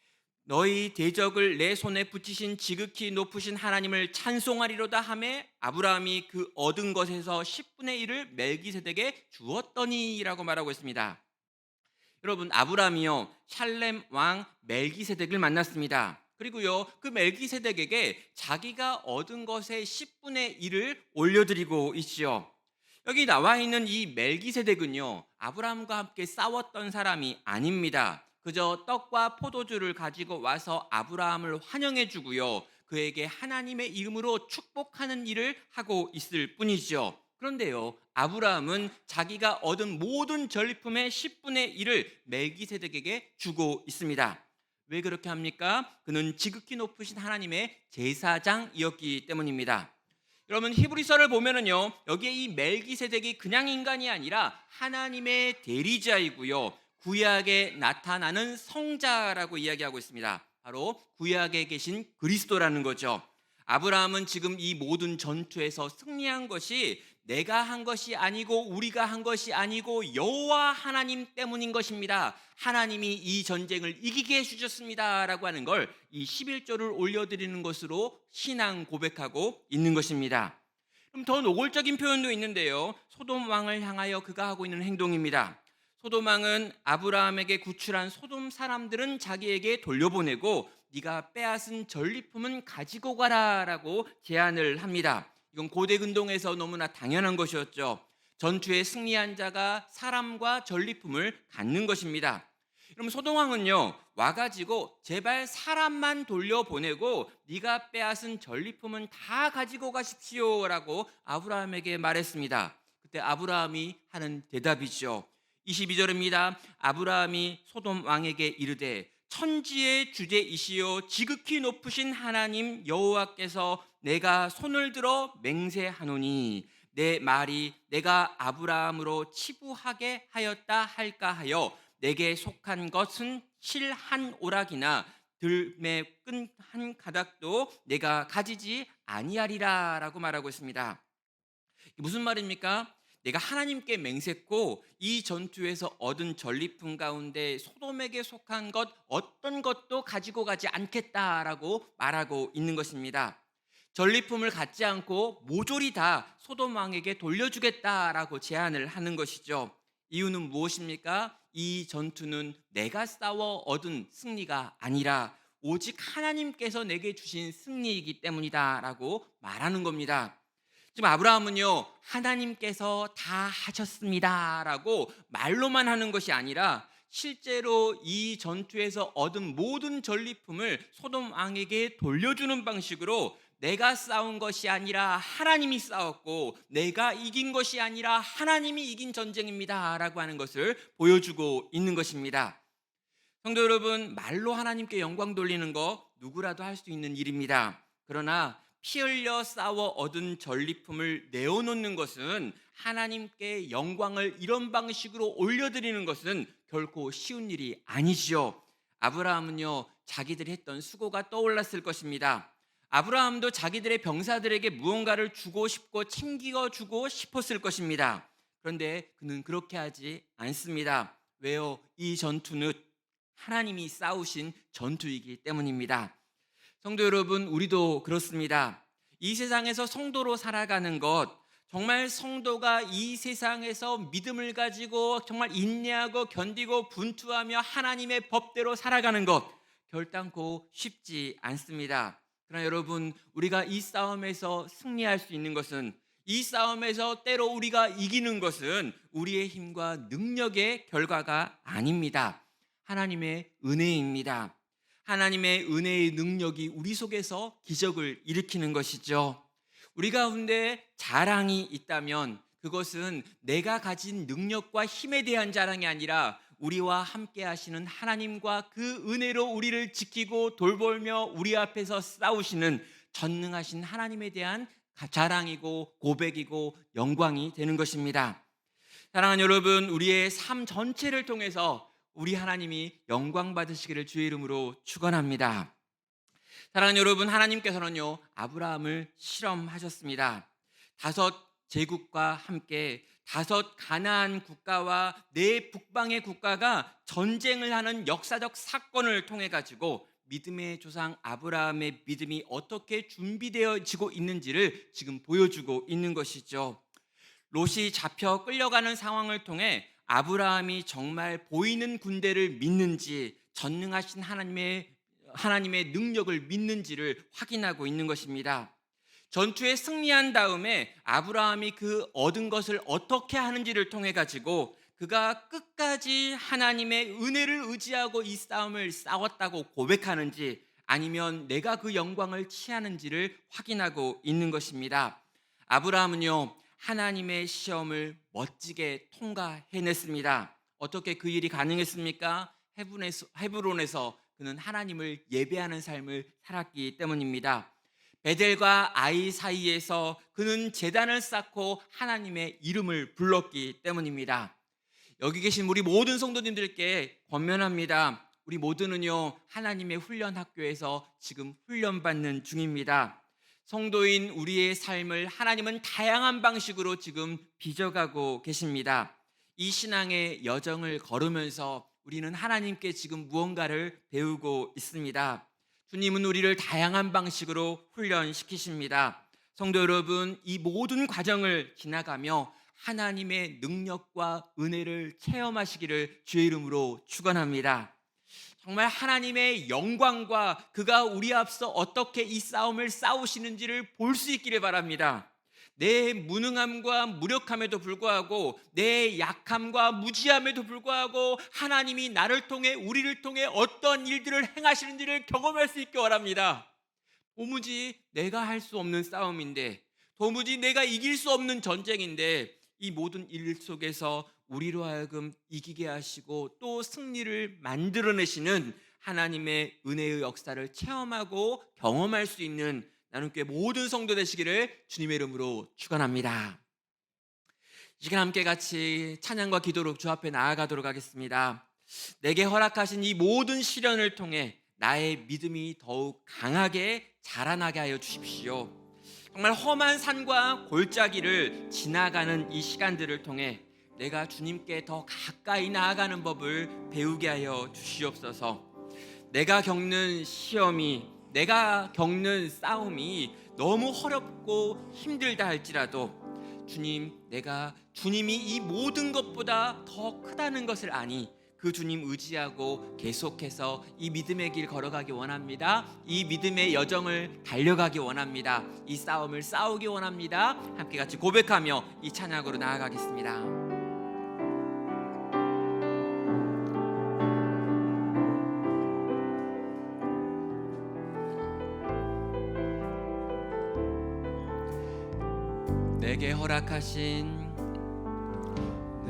너희 대적을 내 손에 붙이신 지극히 높으신 하나님을 찬송하리로다 하매 아브라함이 그 얻은 것에서 10분의 1을 멜기세덱에게 주었더니라고 말하고 있습니다. 여러분, 아브라함이요, 샬렘 왕 멜기세덱을 만났습니다. 그리고요, 그 멜기세덱에게 자기가 얻은 것의 10분의 1을 올려드리고 있지요. 여기 나와 있는 이 멜기세덱은요, 아브라함과 함께 싸웠던 사람이 아닙니다. 그저 떡과 포도주를 가지고 와서 아브라함을 환영해 주고요, 그에게 하나님의 이름으로 축복하는 일을 하고 있을 뿐이죠. 그런데요, 아브라함은 자기가 얻은 모든 전리품의 10분의 1을 멜기세덱에게 주고 있습니다. 왜 그렇게 합니까? 그는 지극히 높으신 하나님의 제사장이었기 때문입니다. 여러분, 히브리서를 보면은요, 여기에 이 멜기세덱이 그냥 인간이 아니라 하나님의 대리자이고요, 구약에 나타나는 성자라고 이야기하고 있습니다. 바로 구약에 계신 그리스도라는 거죠. 아브라함은 지금 이 모든 전투에서 승리한 것이 내가 한 것이 아니고 우리가 한 것이 아니고 여호와 하나님 때문인 것입니다. 하나님이 이 전쟁을 이기게 해주셨습니다 라고 하는 걸 이 11조를 올려드리는 것으로 신앙 고백하고 있는 것입니다. 그럼 더 노골적인 표현도 있는데요, 소돔 왕을 향하여 그가 하고 있는 행동입니다. 소돔 왕은 아브라함에게 구출한 소돔 사람들은 자기에게 돌려보내고 네가 빼앗은 전리품은 가지고 가라 라고 제안을 합니다. 이건 고대 근동에서 너무나 당연한 것이었죠. 전투에 승리한 자가 사람과 전리품을 갖는 것입니다. 그럼 소돔왕은요 와가지고 제발 사람만 돌려보내고 네가 빼앗은 전리품은 다 가지고 가십시오라고 아브라함에게 말했습니다. 그때 아브라함이 하는 대답이죠. 22절입니다. 아브라함이 소돔 왕에게 이르되 천지의 주제이시요 지극히 높으신 하나님 여호와께서 내가 손을 들어 맹세하노니 내 말이 내가 아브라함으로 치부하게 하였다 할까 하여 내게 속한 것은 실 한 오락이나 들매 끈 한 가닥도 내가 가지지 아니하리라라고 말하고 있습니다. 무슨 말입니까? 내가 하나님께 맹세코 이 전투에서 얻은 전리품 가운데 소돔에게 속한 것 어떤 것도 가지고 가지 않겠다라고 말하고 있는 것입니다. 전리품을 갖지 않고 모조리 다 소돔 왕에게 돌려주겠다라고 제안을 하는 것이죠. 이유는 무엇입니까? 이 전투는 내가 싸워 얻은 승리가 아니라 오직 하나님께서 내게 주신 승리이기 때문이다라고 말하는 겁니다. 지금 아브라함은요 하나님께서 다 하셨습니다라고 말로만 하는 것이 아니라 실제로 이 전투에서 얻은 모든 전리품을 소돔 왕에게 돌려주는 방식으로 내가 싸운 것이 아니라 하나님이 싸웠고 내가 이긴 것이 아니라 하나님이 이긴 전쟁입니다라고 하는 것을 보여주고 있는 것입니다. 성도 여러분, 말로 하나님께 영광 돌리는 거 누구라도 할 수 있는 일입니다. 그러나 피 흘려 싸워 얻은 전리품을 내어놓는 것은 하나님께 영광을 이런 방식으로 올려드리는 것은 결코 쉬운 일이 아니지요. 아브라함은요 자기들이 했던 수고가 떠올랐을 것입니다. 아브라함도 자기들의 병사들에게 무언가를 주고 싶고 챙겨주고 싶었을 것입니다. 그런데 그는 그렇게 하지 않습니다. 왜요? 이 전투는 하나님이 싸우신 전투이기 때문입니다. 성도 여러분, 우리도 그렇습니다. 이 세상에서 성도로 살아가는 것, 정말 성도가 이 세상에서 믿음을 가지고 정말 인내하고 견디고 분투하며 하나님의 법대로 살아가는 것 결단코 쉽지 않습니다. 그러나 여러분, 우리가 이 싸움에서 승리할 수 있는 것은, 이 싸움에서 때로 우리가 이기는 것은 우리의 힘과 능력의 결과가 아닙니다. 하나님의 은혜입니다. 하나님의 은혜의 능력이 우리 속에서 기적을 일으키는 것이죠. 우리 가운데 자랑이 있다면 그것은 내가 가진 능력과 힘에 대한 자랑이 아니라 우리와 함께 하시는 하나님과 그 은혜로 우리를 지키고 돌보며 우리 앞에서 싸우시는 전능하신 하나님에 대한 자랑이고 고백이고 영광이 되는 것입니다. 사랑하는 여러분, 우리의 삶 전체를 통해서 우리 하나님이 영광 받으시기를 주의 이름으로 축원합니다. 사랑하는 여러분, 하나님께서는요 아브라함을 실험하셨습니다. 5 제국과 함께 5 가나안 국가와 4 북방의 국가가 전쟁을 하는 역사적 사건을 통해 가지고 믿음의 조상 아브라함의 믿음이 어떻게 준비되어지고 있는지를 지금 보여주고 있는 것이죠. 롯이 잡혀 끌려가는 상황을 통해 아브라함이 정말 보이는 군대를 믿는지 전능하신 하나님의 능력을 믿는지를 확인하고 있는 것입니다. 전투에 승리한 다음에 아브라함이 그 얻은 것을 어떻게 하는지를 통해 가지고 그가 끝까지 하나님의 은혜를 의지하고 이 싸움을 싸웠다고 고백하는지 아니면 내가 그 영광을 취하는지를 확인하고 있는 것입니다. 아브라함은요 하나님의 시험을 멋지게 통과해냈습니다. 어떻게 그 일이 가능했습니까? 헤브론에서 그는 하나님을 예배하는 삶을 살았기 때문입니다. 베델과 아이 사이에서 그는 제단을 쌓고 하나님의 이름을 불렀기 때문입니다. 여기 계신 우리 모든 성도님들께 권면합니다. 우리 모두는요 하나님의 훈련 학교에서 지금 훈련받는 중입니다. 성도인 우리의 삶을 하나님은 다양한 방식으로 지금 빚어가고 계십니다. 이 신앙의 여정을 걸으면서 우리는 하나님께 지금 무언가를 배우고 있습니다. 주님은 우리를 다양한 방식으로 훈련시키십니다. 성도 여러분, 이 모든 과정을 지나가며 하나님의 능력과 은혜를 체험하시기를 주의 이름으로 축원합니다. 정말 하나님의 영광과 그가 우리 앞서 어떻게 이 싸움을 싸우시는지를 볼 수 있기를 바랍니다. 내 무능함과 무력함에도 불구하고 내 약함과 무지함에도 불구하고 하나님이 나를 통해 우리를 통해 어떤 일들을 행하시는지를 경험할 수 있게 원합니다. 도무지 내가 할 수 없는 싸움인데, 도무지 내가 이길 수 없는 전쟁인데, 이 모든 일 속에서 우리로 하여금 이기게 하시고 또 승리를 만들어내시는 하나님의 은혜의 역사를 체험하고 경험할 수 있는 나눔교회 모든 성도 되시기를 주님의 이름으로 축원합니다. 이 시간 함께 같이 찬양과 기도로 주 앞에 나아가도록 하겠습니다. 내게 허락하신 이 모든 시련을 통해 나의 믿음이 더욱 강하게 자라나게 하여 주십시오. 정말 험한 산과 골짜기를 지나가는 이 시간들을 통해 내가 주님께 더 가까이 나아가는 법을 배우게 하여 주시옵소서. 내가 겪는 시험이, 내가 겪는 싸움이 너무 어렵고 힘들다 할지라도 주님, 내가 주님이 이 모든 것보다 더 크다는 것을 아니 그 주님 의지하고 계속해서 이 믿음의 길 걸어가기 원합니다. 이 믿음의 여정을 달려가기 원합니다. 이 싸움을 싸우기 원합니다. 함께 같이 고백하며 이 찬양으로 나아가겠습니다.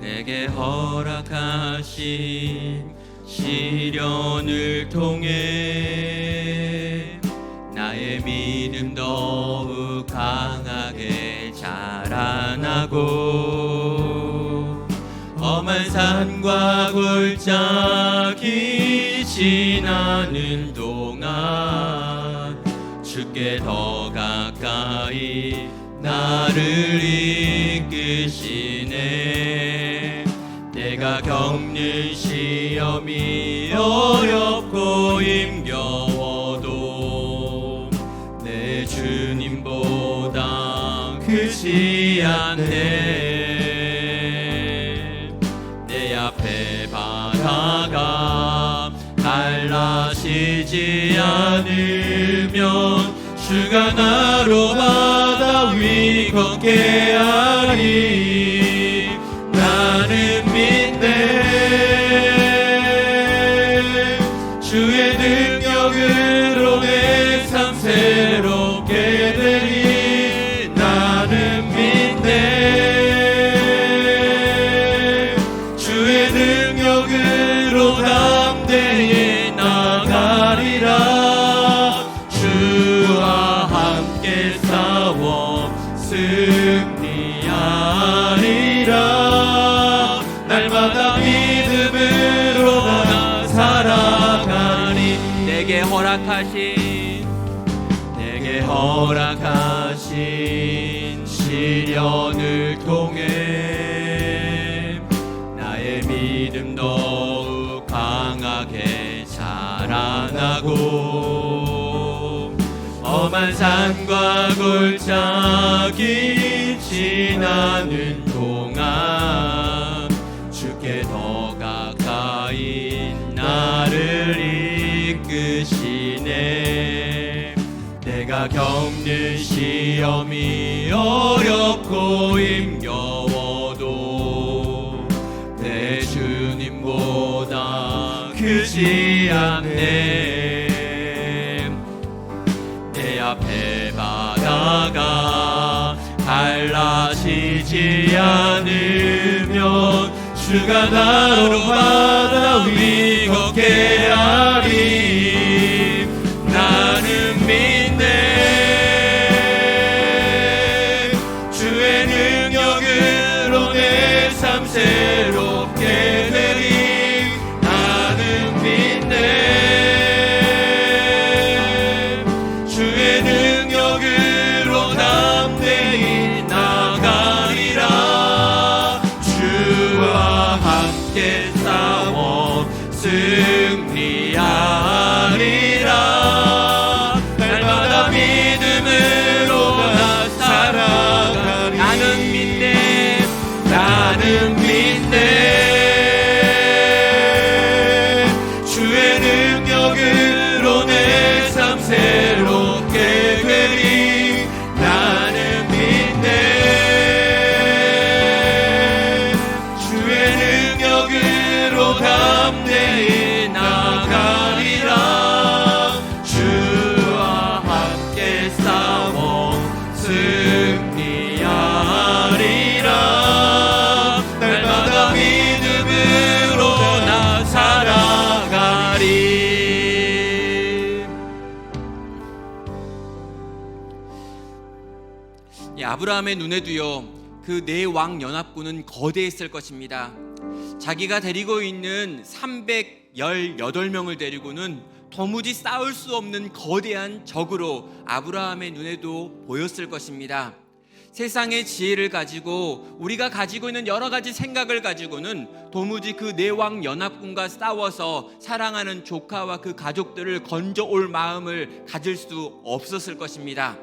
내게 허락하신 시련을 통해 나의 믿음 더욱 강하게 자라나고 험한 산과 골짜기 지나는 동안 주께 더 가까이 나를 이끄시네. 내가 겪는 시험이 어렵고 힘겨워도 내 주님보다 크지 않네. 내 앞에 바다가 갈라지지 않으면 주가 나로 바다 위 걷게 하리. 나는 믿네. 주의 능력으로 내 삶 새롭게 되리. 나는 믿네. 주의 능력으로 담대히 나가리라. 승리하리라. 날마다 믿음으로 나 살아가리. 내게 허락하신 시련을 통해 나의 믿음 더욱 강하게 자라나고 험한 산과 골짜기 지나는 동안 주께 더 가까이 나를 이끄시네. 내가 겪는 시험이 어렵고 힘겨워도 내 주님보다 크지 않네. 내 앞에 바다가 갈라지지 않으면 주가 나로 바다 위 걷게 하리. 나는 믿네. 주의 능력으로 내 삶 새롭게 되리. 나는 믿네. 주의 능력으로 담대히 나가리라. 주와 함께 싸워 아브라함의 눈에도요 그 네 왕 연합군은 거대했을 것입니다. 자기가 데리고 있는 318명을 데리고는 도무지 싸울 수 없는 거대한 적으로 아브라함의 눈에도 보였을 것입니다. 세상의 지혜를 가지고 우리가 가지고 있는 여러 가지 생각을 가지고는 도무지 그 네 왕 연합군과 싸워서 사랑하는 조카와 그 가족들을 건져올 마음을 가질 수 없었을 것입니다.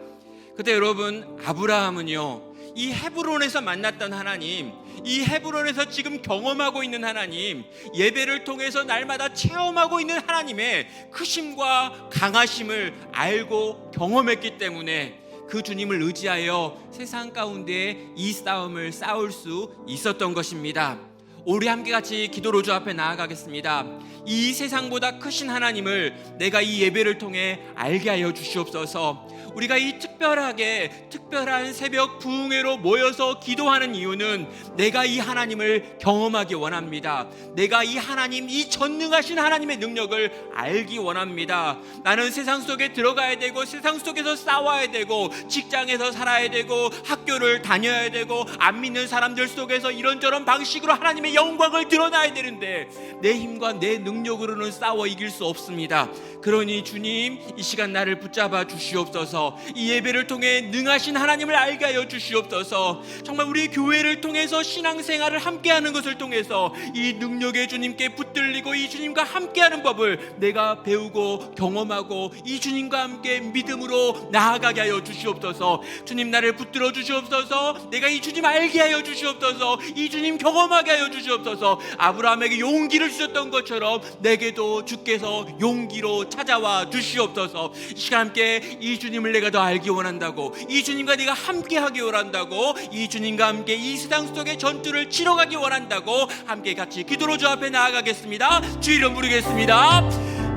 그때 여러분, 아브라함은요 이 헤브론에서 만났던 하나님, 이 헤브론에서 지금 경험하고 있는 하나님, 예배를 통해서 날마다 체험하고 있는 하나님의 크심과 강하심을 알고 경험했기 때문에 그 주님을 의지하여 세상 가운데 이 싸움을 싸울 수 있었던 것입니다. 우리 함께 같이 기도로 주 앞에 나아가겠습니다. 이 세상보다 크신 하나님을 내가 이 예배를 통해 알게 하여 주시옵소서. 우리가 이 특별한 새벽 부흥회로 모여서 기도하는 이유는 내가 이 하나님을 경험하기 원합니다. 내가 이 하나님, 이 전능하신 하나님의 능력을 알기 원합니다. 나는 세상 속에 들어가야 되고, 세상 속에서 싸워야 되고, 직장에서 살아야 되고, 학교를 다녀야 되고, 안 믿는 사람들 속에서 이런저런 방식으로 하나님의 영광을 드러나야 되는데 내 힘과 내 능력으로는 싸워 이길 수 없습니다. 그러니 주님, 이 시간 나를 붙잡아 주시옵소서. 이 예배를 통해 능하신 하나님을 알게 하여 주시옵소서. 정말 우리 교회를 통해서 신앙생활을 함께하는 것을 통해서 이 능력의 주님께 붙들리고 이 주님과 함께하는 법을 내가 배우고 경험하고 이 주님과 함께 믿음으로 나아가게 하여 주시옵소서. 주님, 나를 붙들어 주시옵소서. 내가 이 주님 알게 하여 주시옵소서. 이 주님 경험하게 하여 주시옵소서. 아브라함에게 용기를 주셨던 것처럼 내게도 주께서 용기로 찾아와 주시옵소서. 이 시간 함께 이 주님을 내가 더 알기 원한다고, 이 주님과 네가 함께 하기 원한다고, 이 주님과 함께 이 세상 속의 전투를 치러가기 원한다고 함께 같이 기도로 주 앞에 나아가겠습니다. 주 이름 부르겠습니다.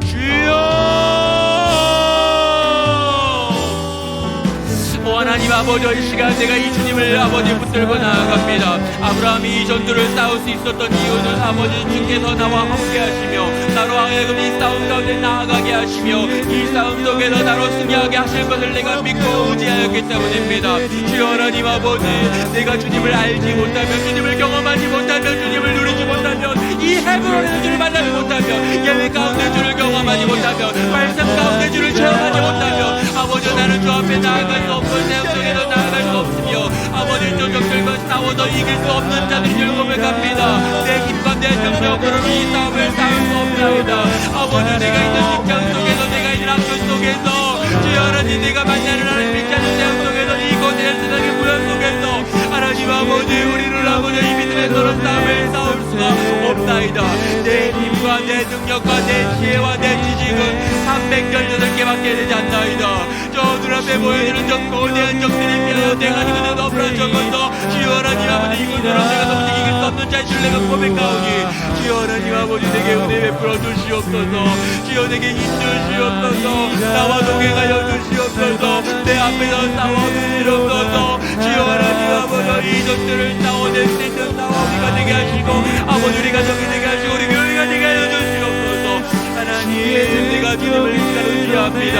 주여! 하나님 아버지, 이 시간 내가 이 주님을 아버지 붙들고 나아갑니다. 아브라함이 이 전투를 싸울 수 있었던 이유는 아버지 주께서 나와 함께 하시며 나로 하여금 이 싸움 가운데 나아가게 하시며 이 싸움 속에서 나로 승리하게 하실 것을 내가 믿고 의지하였기 때문입니다. 주여 하나님 아버지, 내가 주님을 알지 못하면, 주님을 경험하지 못하면, 주님을 누리지 못하면, 이 헤브론에서 주를 만나지 못하면, 예배 가운데 주를 경험하지 못하면, 말씀 가운데 주를 체험하지 못하면 아버지, 나는 주 앞에 나아갈 수 없고 세상 속에서 나아갈 수 없으며 아버지 조적들과 싸워도 이길 수 없는 자들이 줄 고백합니다. 내 힘과 내 능력으로는 이 싸움을 싸울 수 없나이다. 아버지, 내가 있는 직장 속에서, 내가 있는 학교 속에서, 주여 하나님, 내가 만나는 하나님 믿자는 세상 속에서, 이 거대한 세상의 무현 속에서 하나님 아버지, 우리를 아버지 이 믿음의 서로 싸움을 싸울 수가 없나이다. 내 힘과 내 능력과 내 지혜와 내 지식은 318개밖에 되지 않나이다. 저 눈앞에 보여지는 저 거대한 적들이 있며 내가 지금 너무나 적어서 주여 하나님 아버지, 이곳으로 내가 도무지 이길 수 없는 자신을 내가 고백하오니 주여 하나님 아버지, 내게 은혜 베풀어 주시옵소서. 주여 내게 힘 주시옵소서. 나와 동행하여 주시옵소서. 내 앞에서 싸워 주시옵소서. 주여 하나님 아버지, 이 적들을 싸워낼 수 있는 싸워 우리가 되게 하시고 아버지, 우리 가족이 되게 하시고 우리 교회가 되게 하여 주시옵소서. 하나님, 내가 주님을 의지합니다.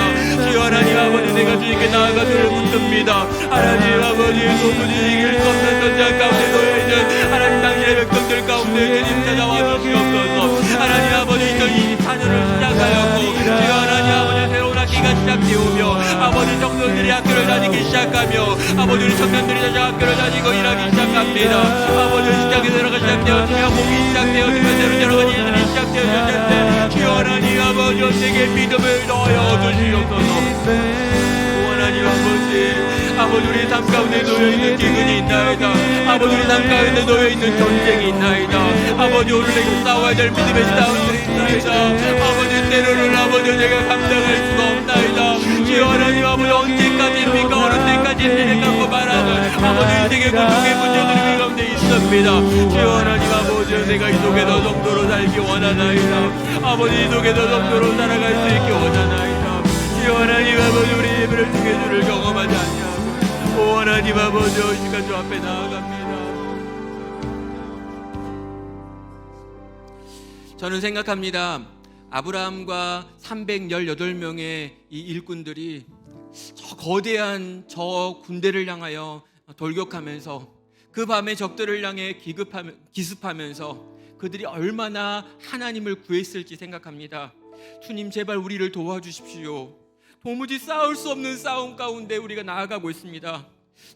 주여 하나님 아버지, 내가 주님께 나아가도록 붙듭니다. 하나님 아버지, 도무지 이길 수 없는 전쟁 가운데 놓여있는 하나님 당신의 백성들 가운데 주님 찾아와 주시옵소서. 하나님 아버지, 2024년을 시작하였고 주여 하나님 아버지, 새로운 학기가 시작되오며 아버지, 청소년들이 학교를 다니기 시작하며 아버지, 우리 청년들이 다시 학교를 다니고 일하기 시작합니다. 아버지, 직장에 들어가 시작되었으며 공이 시작되었으며 새로 여러 가지 일들이 시작되었을 때 주여 하나님 아버지, 내게 믿음을 넣어 주시옵소서. 하나님 아버지, 우리 삶 가운데 놓여있는 기근이 있나이다. 아버지, 우리 삶 가운데 놓여있는 전쟁이 있나이다. 아버지, 오늘 내가 싸워야 될 믿음의 싸움들이 있나이다. 아버지, 때로는 아버지 내가 감당할 수가 없나이다. 주여 하나님 아버지, 언제까지입니까? 어느 때까지 인생을 갖고 말하는 아버지 인생의 고통의 문제들이 그 가운데 있습니다. 주여 하나님 아버지, 내가 이 속에서 정도로 살기 원하나이다. 아버지, 이 속에서 정도로 살아갈 수 있기 원하나이다. 주여 하나님 아버지, 우리 예배를 통해 주를 경험하지 않냐고 오 하나님 아버지, 이 시간 주 앞에 나아갑니다. 저는 생각합니다. 아브라함과 318명의 이 일꾼들이 저 거대한 저 군대를 향하여 돌격하면서 그 밤에 적들을 향해 기습하면서 그들이 얼마나 하나님을 구했을지 생각합니다. 주님, 제발 우리를 도와주십시오. 도무지 싸울 수 없는 싸움 가운데 우리가 나아가고 있습니다.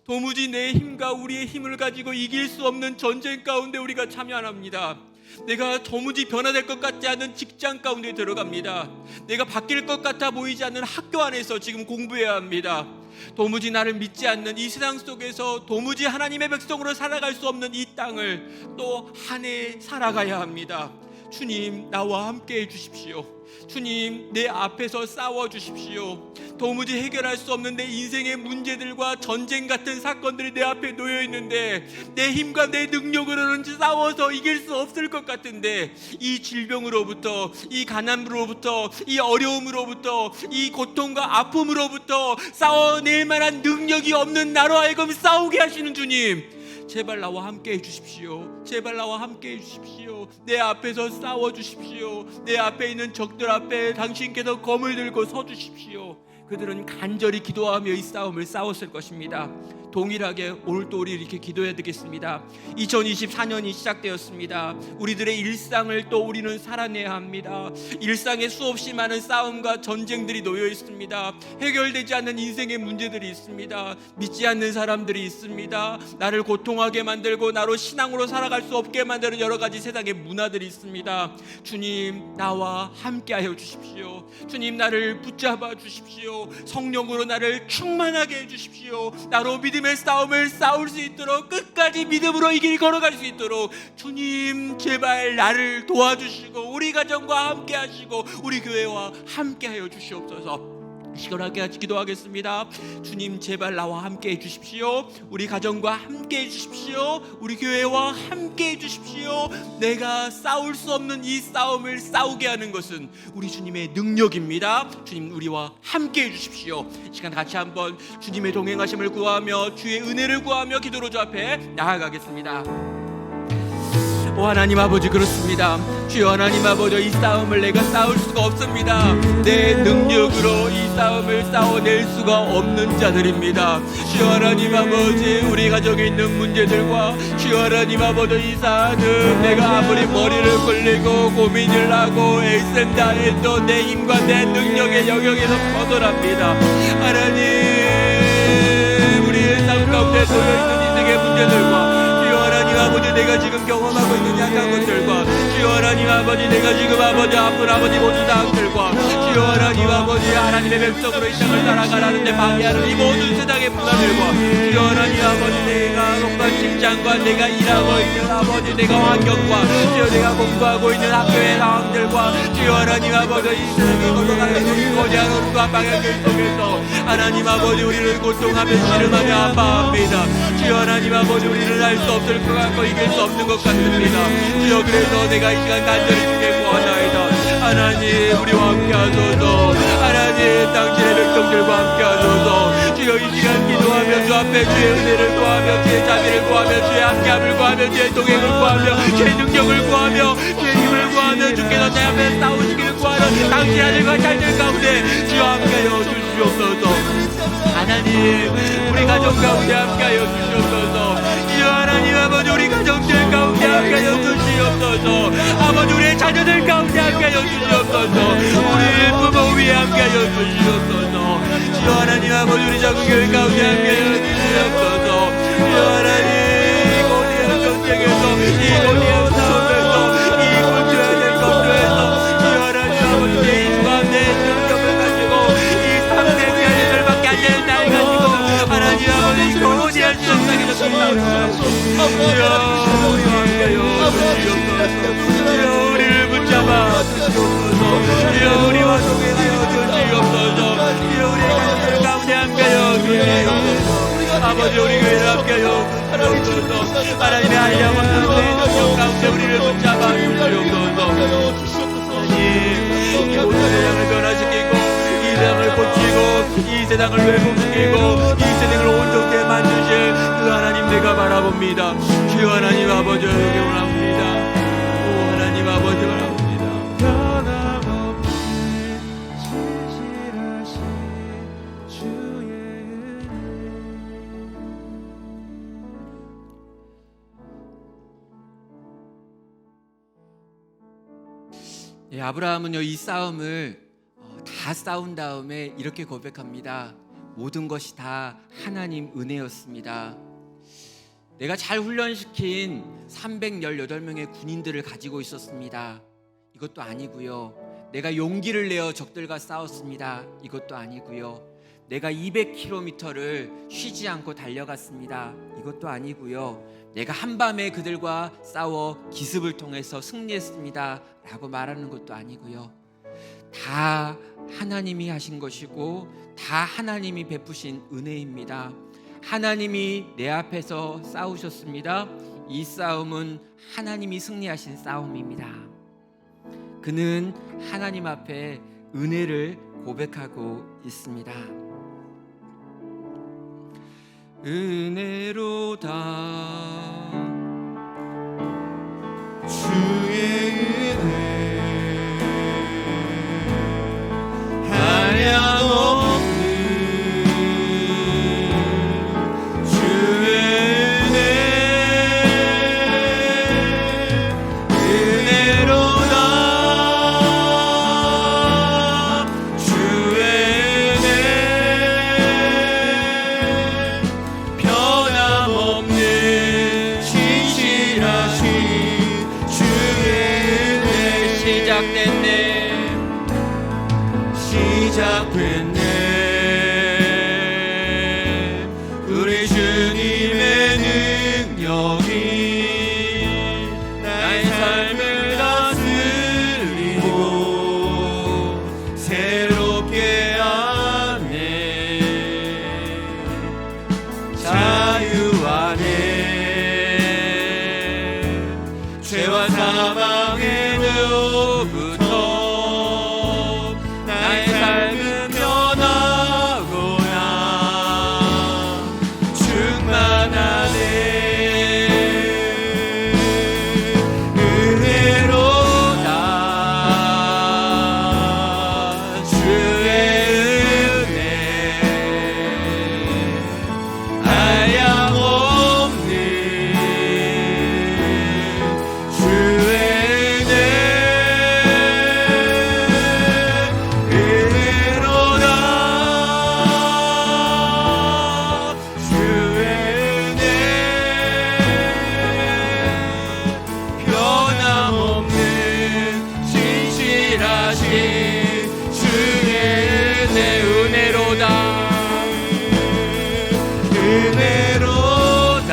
도무지 내 힘과 우리의 힘을 가지고 이길 수 없는 전쟁 가운데 우리가 참여합니다. 내가 도무지 변화될 것 같지 않은 직장 가운데 들어갑니다. 내가 바뀔 것 같아 보이지 않는 학교 안에서 지금 공부해야 합니다. 도무지 나를 믿지 않는 이 세상 속에서 도무지 하나님의 백성으로 살아갈 수 없는 이 땅을 또 한 해 살아가야 합니다. 주님, 나와 함께 해주십시오. 주님, 내 앞에서 싸워주십시오. 도무지 해결할 수 없는 내 인생의 문제들과 전쟁 같은 사건들이 내 앞에 놓여 있는데 내 힘과 내 능력으로는 싸워서 이길 수 없을 것 같은데 이 질병으로부터, 이 가난으로부터, 이 어려움으로부터, 이 고통과 아픔으로부터 싸워낼 만한 능력이 없는 나로 하여금 싸우게 하시는 주님, 제발 나와 함께 해주십시오. 제발 나와 함께 해주십시오. 내 앞에서 싸워주십시오. 내 앞에 있는 적들 앞에 당신께서 검을 들고 서주십시오. 그들은 간절히 기도하며 이 싸움을 싸웠을 것입니다. 동일하게 오늘도 우리 이렇게 기도해야 되겠습니다. 2024년이 시작되었습니다. 우리들의 일상을 또 우리는 살아내야 합니다. 일상에 수없이 많은 싸움과 전쟁들이 놓여 있습니다. 해결되지 않는 인생의 문제들이 있습니다. 믿지 않는 사람들이 있습니다. 나를 고통하게 만들고 나로 신앙으로 살아갈 수 없게 만드는 여러 가지 세상의 문화들이 있습니다. 주님, 나와 함께하여 주십시오. 주님, 나를 붙잡아 주십시오. 성령으로 나를 충만하게 해주십시오. 나로 믿음의 싸움을 싸울 수 있도록, 끝까지 믿음으로 이 길 걸어갈 수 있도록 주님, 제발 나를 도와주시고 우리 가정과 함께 하시고 우리 교회와 함께 하여 주시옵소서. 시원하게 기도하겠습니다. 주님, 제발 나와 함께 해주십시오. 우리 가정과 함께 해주십시오. 우리 교회와 함께 해주십시오. 내가 싸울 수 없는 이 싸움을 싸우게 하는 것은 우리 주님의 능력입니다. 주님, 우리와 함께 해주십시오. 이 시간 같이 한번 주님의 동행하심을 구하며 주의 은혜를 구하며 기도로 주 앞에 나아가겠습니다. 오 하나님 아버지, 그렇습니다. 주여 하나님 아버지, 이 싸움을 내가 싸울 수가 없습니다. 내 능력으로 이 싸움을 싸워낼 수가 없는 자들입니다. 주여 하나님 아버지, 우리 가정에 있는 문제들과 주여 하나님 아버지, 이 사안은 내가 아무리 머리를 굴리고 고민을 하고 애쓴다 해도 내 힘과 내 능력의 영역에서 벗어납니다. 하나님, 우리의 삶 가운데 놓여있는 인생의 문제들과 하나님 아버지, 내가 지금 경험하고 있는 약한 것들과 주여 하나님 아버지, 내가 지금 아버지 아픈 아버지 모든 사항들과 주여 하나님 아버지, 하나님의 백성으로 이 땅을 살아가라는데 방해하는 이 모든 세상의 문화들과 주여 하나님 아버지, 내가 속한 직장과 내가 일하고 있는 아버지 내가 환경과 주여 내가 공부하고 있는 학교의 상황들과 주여 하나님 아버지, 이 세상에 걸어가는 거대한 온갖 방향들 속에서 하나님 아버지, 우리를 고통하며 씨름하며 아파합니다. 주여 하나님 아버지, 우리를 알 수 없을 것 같고 이길 수 없는 것 같습니다. 주여, 그래서 내가 이 시간 간절히 주께 구하나이다. 하나님, 우리와 함께 하소서. 하나님, 당신의 백성들과 함께 하소서. 주여, 이 시간 기도하며 주 앞에 주의 은혜를 구하며 주의 자비를 구하며 주의 함께함을 구하며 주의 동행을 구하며 주의 능력을 구하며 주의 힘을 구하며 주께서 내 앞에 싸우시기를 구하는 당신 아들과 딸들 가운데 주여 함께하여 주시옵소서. 하나님, 우리 가정 가운데 함께하여 주시옵소서. 주여 하나님 아버지, 우리 가정들 가운데 함께하여 주시옵소서. 아버지, 우리의 자녀들 가운데 함께하여 주시옵소서. 우리 부모 위에 함께하여 주시옵소서. 주여 하나님 아버지, 우리 작은교회 가운데 함께하여 주시옵소서. 주여 하나님, 이 고대한 전쟁에서, 이 고대한 싸움에서, 이 군주의 전투에서 주여 하나님 아버지, 내 힘과 내 능력을 가지고 이 상대의 아들들밖에 안 되는 나를 가지고 하나님 아버지, 거대한 전쟁에 주여 우리를 붙잡아 주시옵소서. 주여 우리와 동행하여 주시옵소서. 주여 우리의 가정들 가운데 함께하여 주시옵소서. 아버지, 우리 교회를 함께하여 주시옵소서. 하나님의 아이와 가운데 능력 가운데 우리를 붙잡아 주시옵소서. 이 모든 세상을 변화시키고 이 세상을 고치고 이 세상을 회복시키고 이 세상을 온전케 만드실 그 하나님 내가 바라봅니다. 주여 하나님 아버지, 여기 원합니다. 오 하나님 아버지, 원합니다. 아브라함은요, 이 싸움을 다 싸운 다음에 이렇게 고백합니다. 모든 것이 다 하나님 은혜였습니다. 내가 잘 훈련시킨 318명의 군인들을 가지고 있었습니다. 이것도 아니고요. 내가 용기를 내어 적들과 싸웠습니다. 이것도 아니고요. 내가 200km를 쉬지 않고 달려갔습니다. 이것도 아니고요. 내가 한밤에 그들과 싸워 기습을 통해서 승리했습니다 라고 말하는 것도 아니고요. 다 하나님이 하신 것이고 다 하나님이 베푸신 은혜입니다. 하나님이 내 앞에서 싸우셨습니다. 이 싸움은 하나님이 승리하신 싸움입니다. 그는 하나님 앞에 은혜를 고백하고 있습니다. 은혜로다
주의 은혜 한량없는 주의 은혜 은혜로다 주의 은혜 변함없는 신실하신 주의 은혜 시작됐네 우리 주님의 능력이 나의 삶을 다스리고 새롭게 하네 자유 안에 죄와 사망에로부터 나의 삶은 변하구나 충만하네 은혜로다 주의 은혜 한량없는 주의 은혜 은혜로다 주의 은혜 변함없는 진실하신 주의 은혜 은혜로다 은혜로다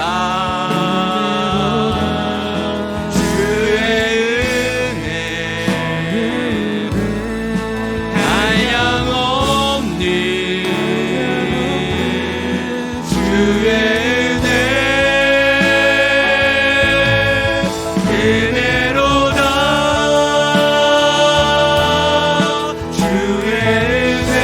주의 은혜 한량없는 주의 은혜 은혜로다 주의 은혜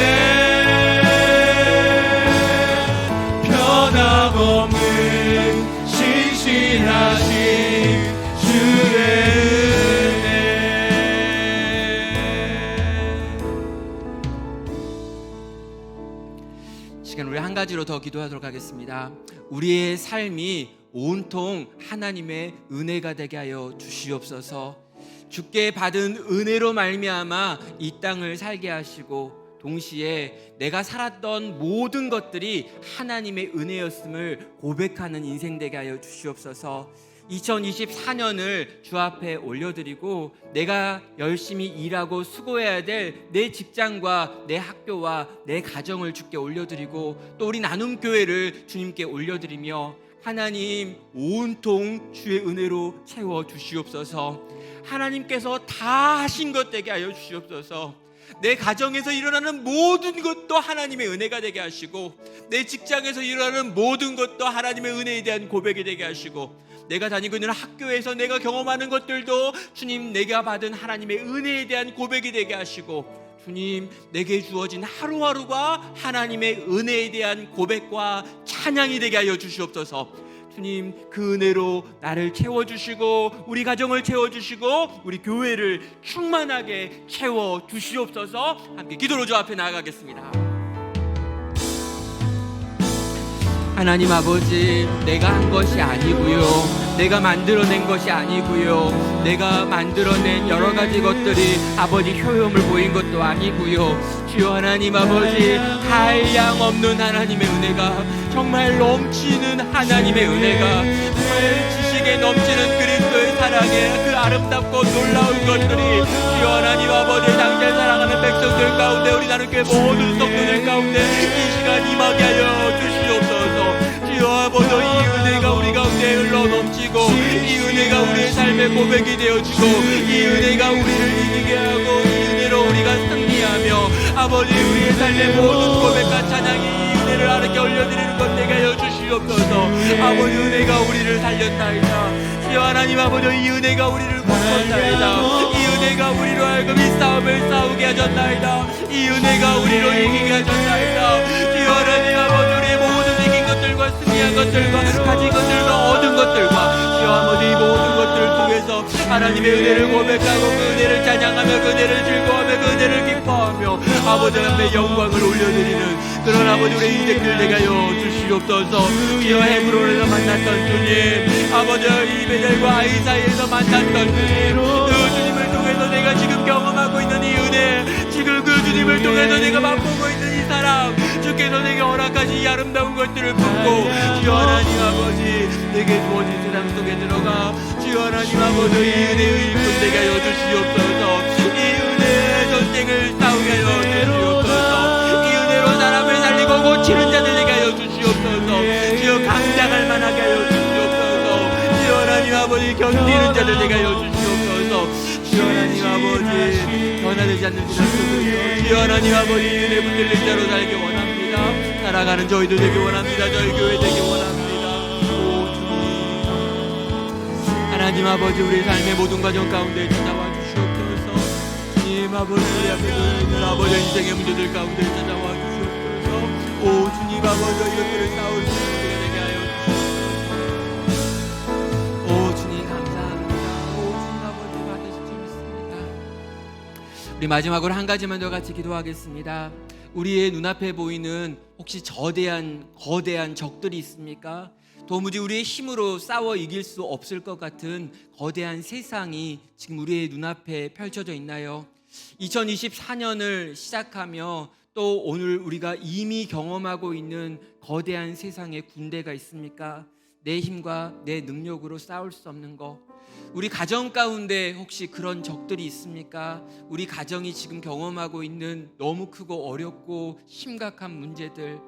변함없는 신실하신 주의 은혜
시간 우리 한 가지로 더 기도하도록 하겠습니다. 우리의 삶이 온통 하나님의 은혜가 되게 하여 주시옵소서. 주께 받은 은혜로 말미암아 이 땅을 살게 하시고 동시에 내가 살았던 모든 것들이 하나님의 은혜였음을 고백하는 인생 되게 하여 주시옵소서. 2024년을 주 앞에 올려드리고 내가 열심히 일하고 수고해야 될 내 직장과 내 학교와 내 가정을 주께 올려드리고 또 우리 나눔교회를 주님께 올려드리며 하나님 온통 주의 은혜로 채워 주시옵소서. 하나님께서 다 하신 것 되게 하여 주시옵소서. 내 가정에서 일어나는 모든 것도 하나님의 은혜가 되게 하시고 내 직장에서 일어나는 모든 것도 하나님의 은혜에 대한 고백이 되게 하시고 내가 다니고 있는 학교에서 내가 경험하는 것들도 주님 내가 받은 하나님의 은혜에 대한 고백이 되게 하시고 주님 내게 주어진 하루하루가 하나님의 은혜에 대한 고백과 찬양이 되게 하여 주시옵소서. 주님 그 은혜로 나를 채워주시고 우리 가정을 채워주시고 우리 교회를 충만하게 채워주시옵소서. 함께 기도로 주 앞에 나아가겠습니다. 하나님 아버지, 내가 한 것이 아니고요, 내가 만들어낸 것이 아니고요, 내가 만들어낸 여러 가지 것들이 아버지 효용을 보인 것도 아니고요, 주여 하나님 아버지, 한량없는 하나님의 은혜가, 정말 넘치는 하나님의 은혜가, 정말 지식에 넘치는 그리스도의 사랑의 그 아름답고 놀라운 것들이 주여 하나님 아버지, 당장 사랑하는 백성들 가운데, 우리 나누교회 모든 성도들 가운데 이 시간 임하게 하여 주시옵소서. 주여 아버지, 이 은혜가 우리 가운데 흘러 넘치고, 이 은혜가 우리의 삶의 고백이 되어지고, 이 은혜가 우리를 이기게 하고, 이 은혜로 우리가 승리하며 아버지, 우리의 삶의 모든 고백과 찬양이 이 은혜를 하나님께 올려드리는 것 되게 하여 주시옵소서. 아버지, 은혜가 우리를 살렸나이다. 주여 하나님 아버지, 이 은혜가 우리를 고쳤나이다. 이 은혜가 우리로 하여금 이 싸움을 싸우게 하셨나이다. 이 은혜가 우리로 이기게 하셨나이다. 주여 하나님 아버지, 우리의 모든 이긴 것들과 승리한 것들과 가진 것들과 얻은 것들과 주여 아버지, 이 모든 것들을 통해서 하나님의 은혜를 고백하고 그 은혜를 찬양하며 그 은혜를 즐거워하며 그 은혜를 기뻐하며 아버지 앞에 영광을 올려드리는 그런 아버지, 우리의 인생들 되게 하여 주시옵소서. 주여 헤브론에서 만났던 주님, 아버지 이 베델과 아이 사이에서 만났던 주님, 그 주님을 통해서 내가 지금 경험하고 있는 이 은혜, 지금 그 주님을 통해서 내가 맛보고 있는 이 사랑, 주께서 내게 허락하신 이 아름다운 것들을 품고 주여 하나님 아버지, 내게 주어진 세상 속에 들어가 주여 하나님 아버지, 이 은혜의 일꾼 되게 하여 주시옵소서. 이 은혜의 전쟁을 싸우게 하여 주시옵소서. 이 은혜로 사람을 살리고 고치는 자들 되게 하여 주시옵소서. 주여 강장할 만하게 하여 주시옵소서. 주여 하나님 아버지, 견디는 자들 되게 하여 주시옵소서. 주여 하나님 아버지, 변화되지 않는 신앙 속에서 주여 하나님 아버지, 은혜 붙들린 자로 살기 원합니다. 살아가는 저희도 되기 원합니다. 저희 교회 되기 원합니다. 오 주님, 하나님 아버지, 우리 삶의 모든 과정 가운데 찾아와 주시옵소서. 주님 아버지, 우리 앞에 놓여있는 아버지 인생의 문제들 가운데 찾아와 주시옵소서. 오 주님 아버지, 이것들을 싸울 수 있게 되게 하여 주시옵소서. 오 주님 감사합니다. 오 주님 아버지, 받으실 줄 믿습니다. 우리 마지막으로 한 가지만 더 같이 기도하겠습니다. 우리의 눈앞에 보이는 혹시 거대한 적들이 있습니까? 도무지 우리의 힘으로 싸워 이길 수 없을 것 같은 거대한 세상이 지금 우리의 눈앞에 펼쳐져 있나요? 2024년을 시작하며 또 오늘 우리가 이미 경험하고 있는 거대한 세상의 군대가 있습니까? 내 힘과 내 능력으로 싸울 수 없는 것. 우리 가정 가운데 혹시 그런 적들이 있습니까? 우리 가정이 지금 경험하고 있는 너무 크고 어렵고 심각한 문제들,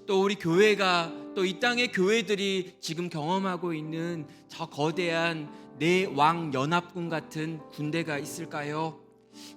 또 우리 교회가, 또 이 땅의 교회들이 지금 경험하고 있는 저 거대한 내 왕 연합군 같은 군대가 있을까요?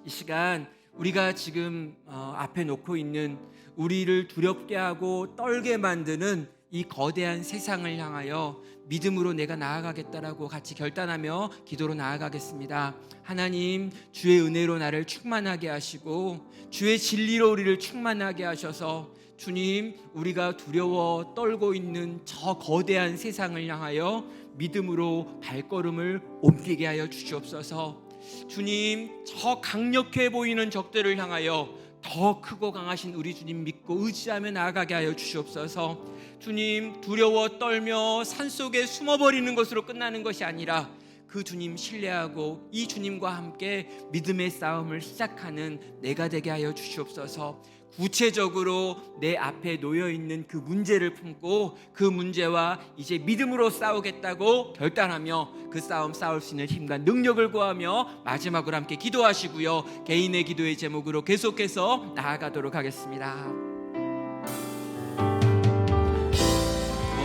이 시간 우리가 지금 앞에 놓고 있는, 우리를 두렵게 하고 떨게 만드는 이 거대한 세상을 향하여 믿음으로 내가 나아가겠다라고 같이 결단하며 기도로 나아가겠습니다. 하나님, 주의 은혜로 나를 충만하게 하시고 주의 진리로 우리를 충만하게 하셔서 주님, 우리가 두려워 떨고 있는 저 거대한 세상을 향하여 믿음으로 발걸음을 옮기게 하여 주시옵소서. 주님, 저 강력해 보이는 적들을 향하여 더 크고 강하신 우리 주님 믿고 의지하며 나아가게 하여 주시옵소서. 주님, 두려워 떨며 산속에 숨어버리는 것으로 끝나는 것이 아니라 그 주님 신뢰하고 이 주님과 함께 믿음의 싸움을 시작하는 내가 되게 하여 주시옵소서. 구체적으로 내 앞에 놓여있는 그 문제를 품고 그 문제와 이제 믿음으로 싸우겠다고 결단하며 그 싸움 싸울 수 있는 힘과 능력을 구하며 마지막으로 함께 기도하시고요, 개인의 기도의 제목으로 계속해서 나아가도록 하겠습니다.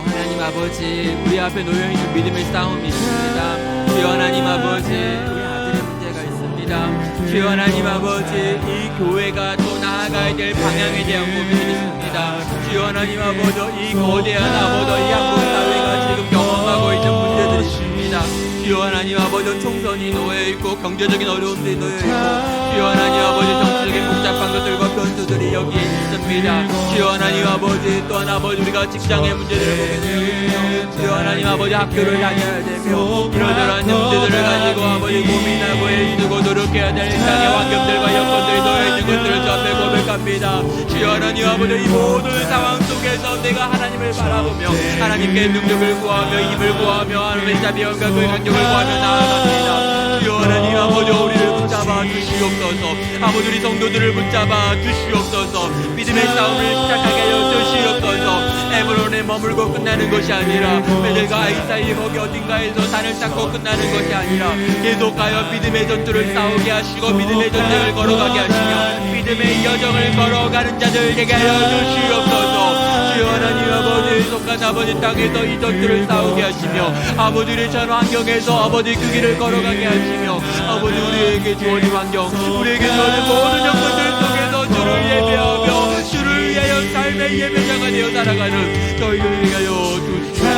하나님 아버지, 우리 앞에 놓여있는 믿음의 싸움이 있습니다. 주여 하나님 아버지, 우리 아들의 문제가 있습니다. 주여 하나님 아버지, 이 교회가 또 나아가야 될 방향에 대한 고민이 있습니다. 주여 하나님 아버지, 이 거대한 아버지, 이 한국 사회가 지금 경험하고 있는 문제들이 있습니다. 주여 하나님 아버지, 총선이 놓여있고 경제적인 어려움들이 놓여있고 주여 하나님 아버지, 정치적인 복잡한 것들과 변수들이 여기에 있습니다. 주여 하나님 아버지, 또한 아버지, 우리가 직장의 문제들을 보게 되며 주여 하나님 아버지, 학교를 다녀야 되며 이러저러한 문제들을 가지고 아버지 고민하고 애쓰고 노력해야 될 세상의 환경들과 여건들이 놓여있는 것들을 저 앞에 고백합니다. 주여 하나님 아버지, 이 모든 상황 속 속에서 내가 하나님을 바라보며 하나님께 능력을 구하며 힘을 구하며 하나님의 자비 영광을 강력을 구하며 나아갑니다. 주여 하나님 아버지 우리를 붙잡아 주시옵소서. 아버지 우리 성도들을 붙잡아 주시옵소서. 믿음의 싸움을 시작하게 하여 주시옵소서. 에브론에 머물고 끝나는 것이 아니라 베델과 아이 사이 거기 어딘가에서 산을 쌓고 끝나는 것이 아니라 계속하여 믿음의 전투를 싸우게 하시고 믿음의 전쟁을 걸어가게 하시며 믿음의 여정을 걸어가는 자들 되게 하여 주시옵소서. 주여 하나님 아버지 속한 아버지 땅에서 이 전투를 싸우게 하시며 아버지 우리 전 환경에서 아버지 그 길을 걸어가게 하시며 아버지 우리에게 주어진 환경 우리에게 주어진 모든 영혼들 속에서 주를 예배하며 주를 위하여 삶의 예배자가 되어 살아가는 저희들에게 하여 주시옵소서.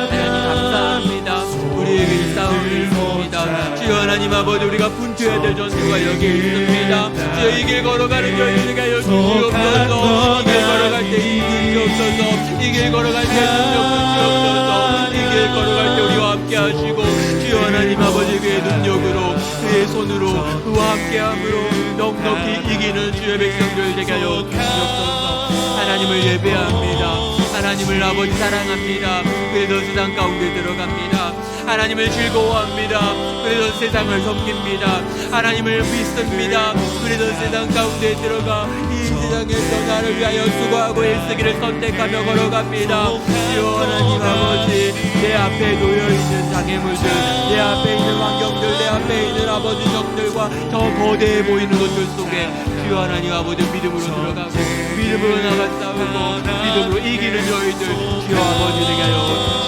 하나님 감사합니다. 우리에게 싸움이 있습니다. 주여 하나님 아버지 우리가 분투해야 될 전투가 여기 있습니다. 주여 이 길 걸어가는 저희들에게 하여 주시옵소서. 이 길 걸어갈 때 힘 주시옵소서. 이 길 걸어갈 때 능력 주시옵소서. 이 길 걸어갈 때 우리와 함께 하시고 주여 하나님 아버지 그의 능력으로 그의 손으로 그와 함께함으로 넉넉히 이기는 주의 백성들 되게 하여 주시옵소서. 하나님을 예배합니다. 하나님을 아버지 사랑합니다. 그래서 세상 가운데 들어갑니다. 하나님을 즐거워합니다. 그래서 세상을 섬깁니다. 하나님을 믿습니다. 그래서 세상 가운데 들어가 이 세상에서 나를 위하여 수고하고 애쓰기를 선택하며 걸어갑니다. 주여 하나님 아버지 내 앞에 놓여있는 장애물들 내 앞에 있는 환경들 내 앞에 있는 아버지 적들과 더 거대해 보이는 것들 속에 주여 하나님 아버지 믿음으로 들어가고 믿음으로 나가 싸우고 믿음으로 이기는 저희들 주여 아버지 되게 하여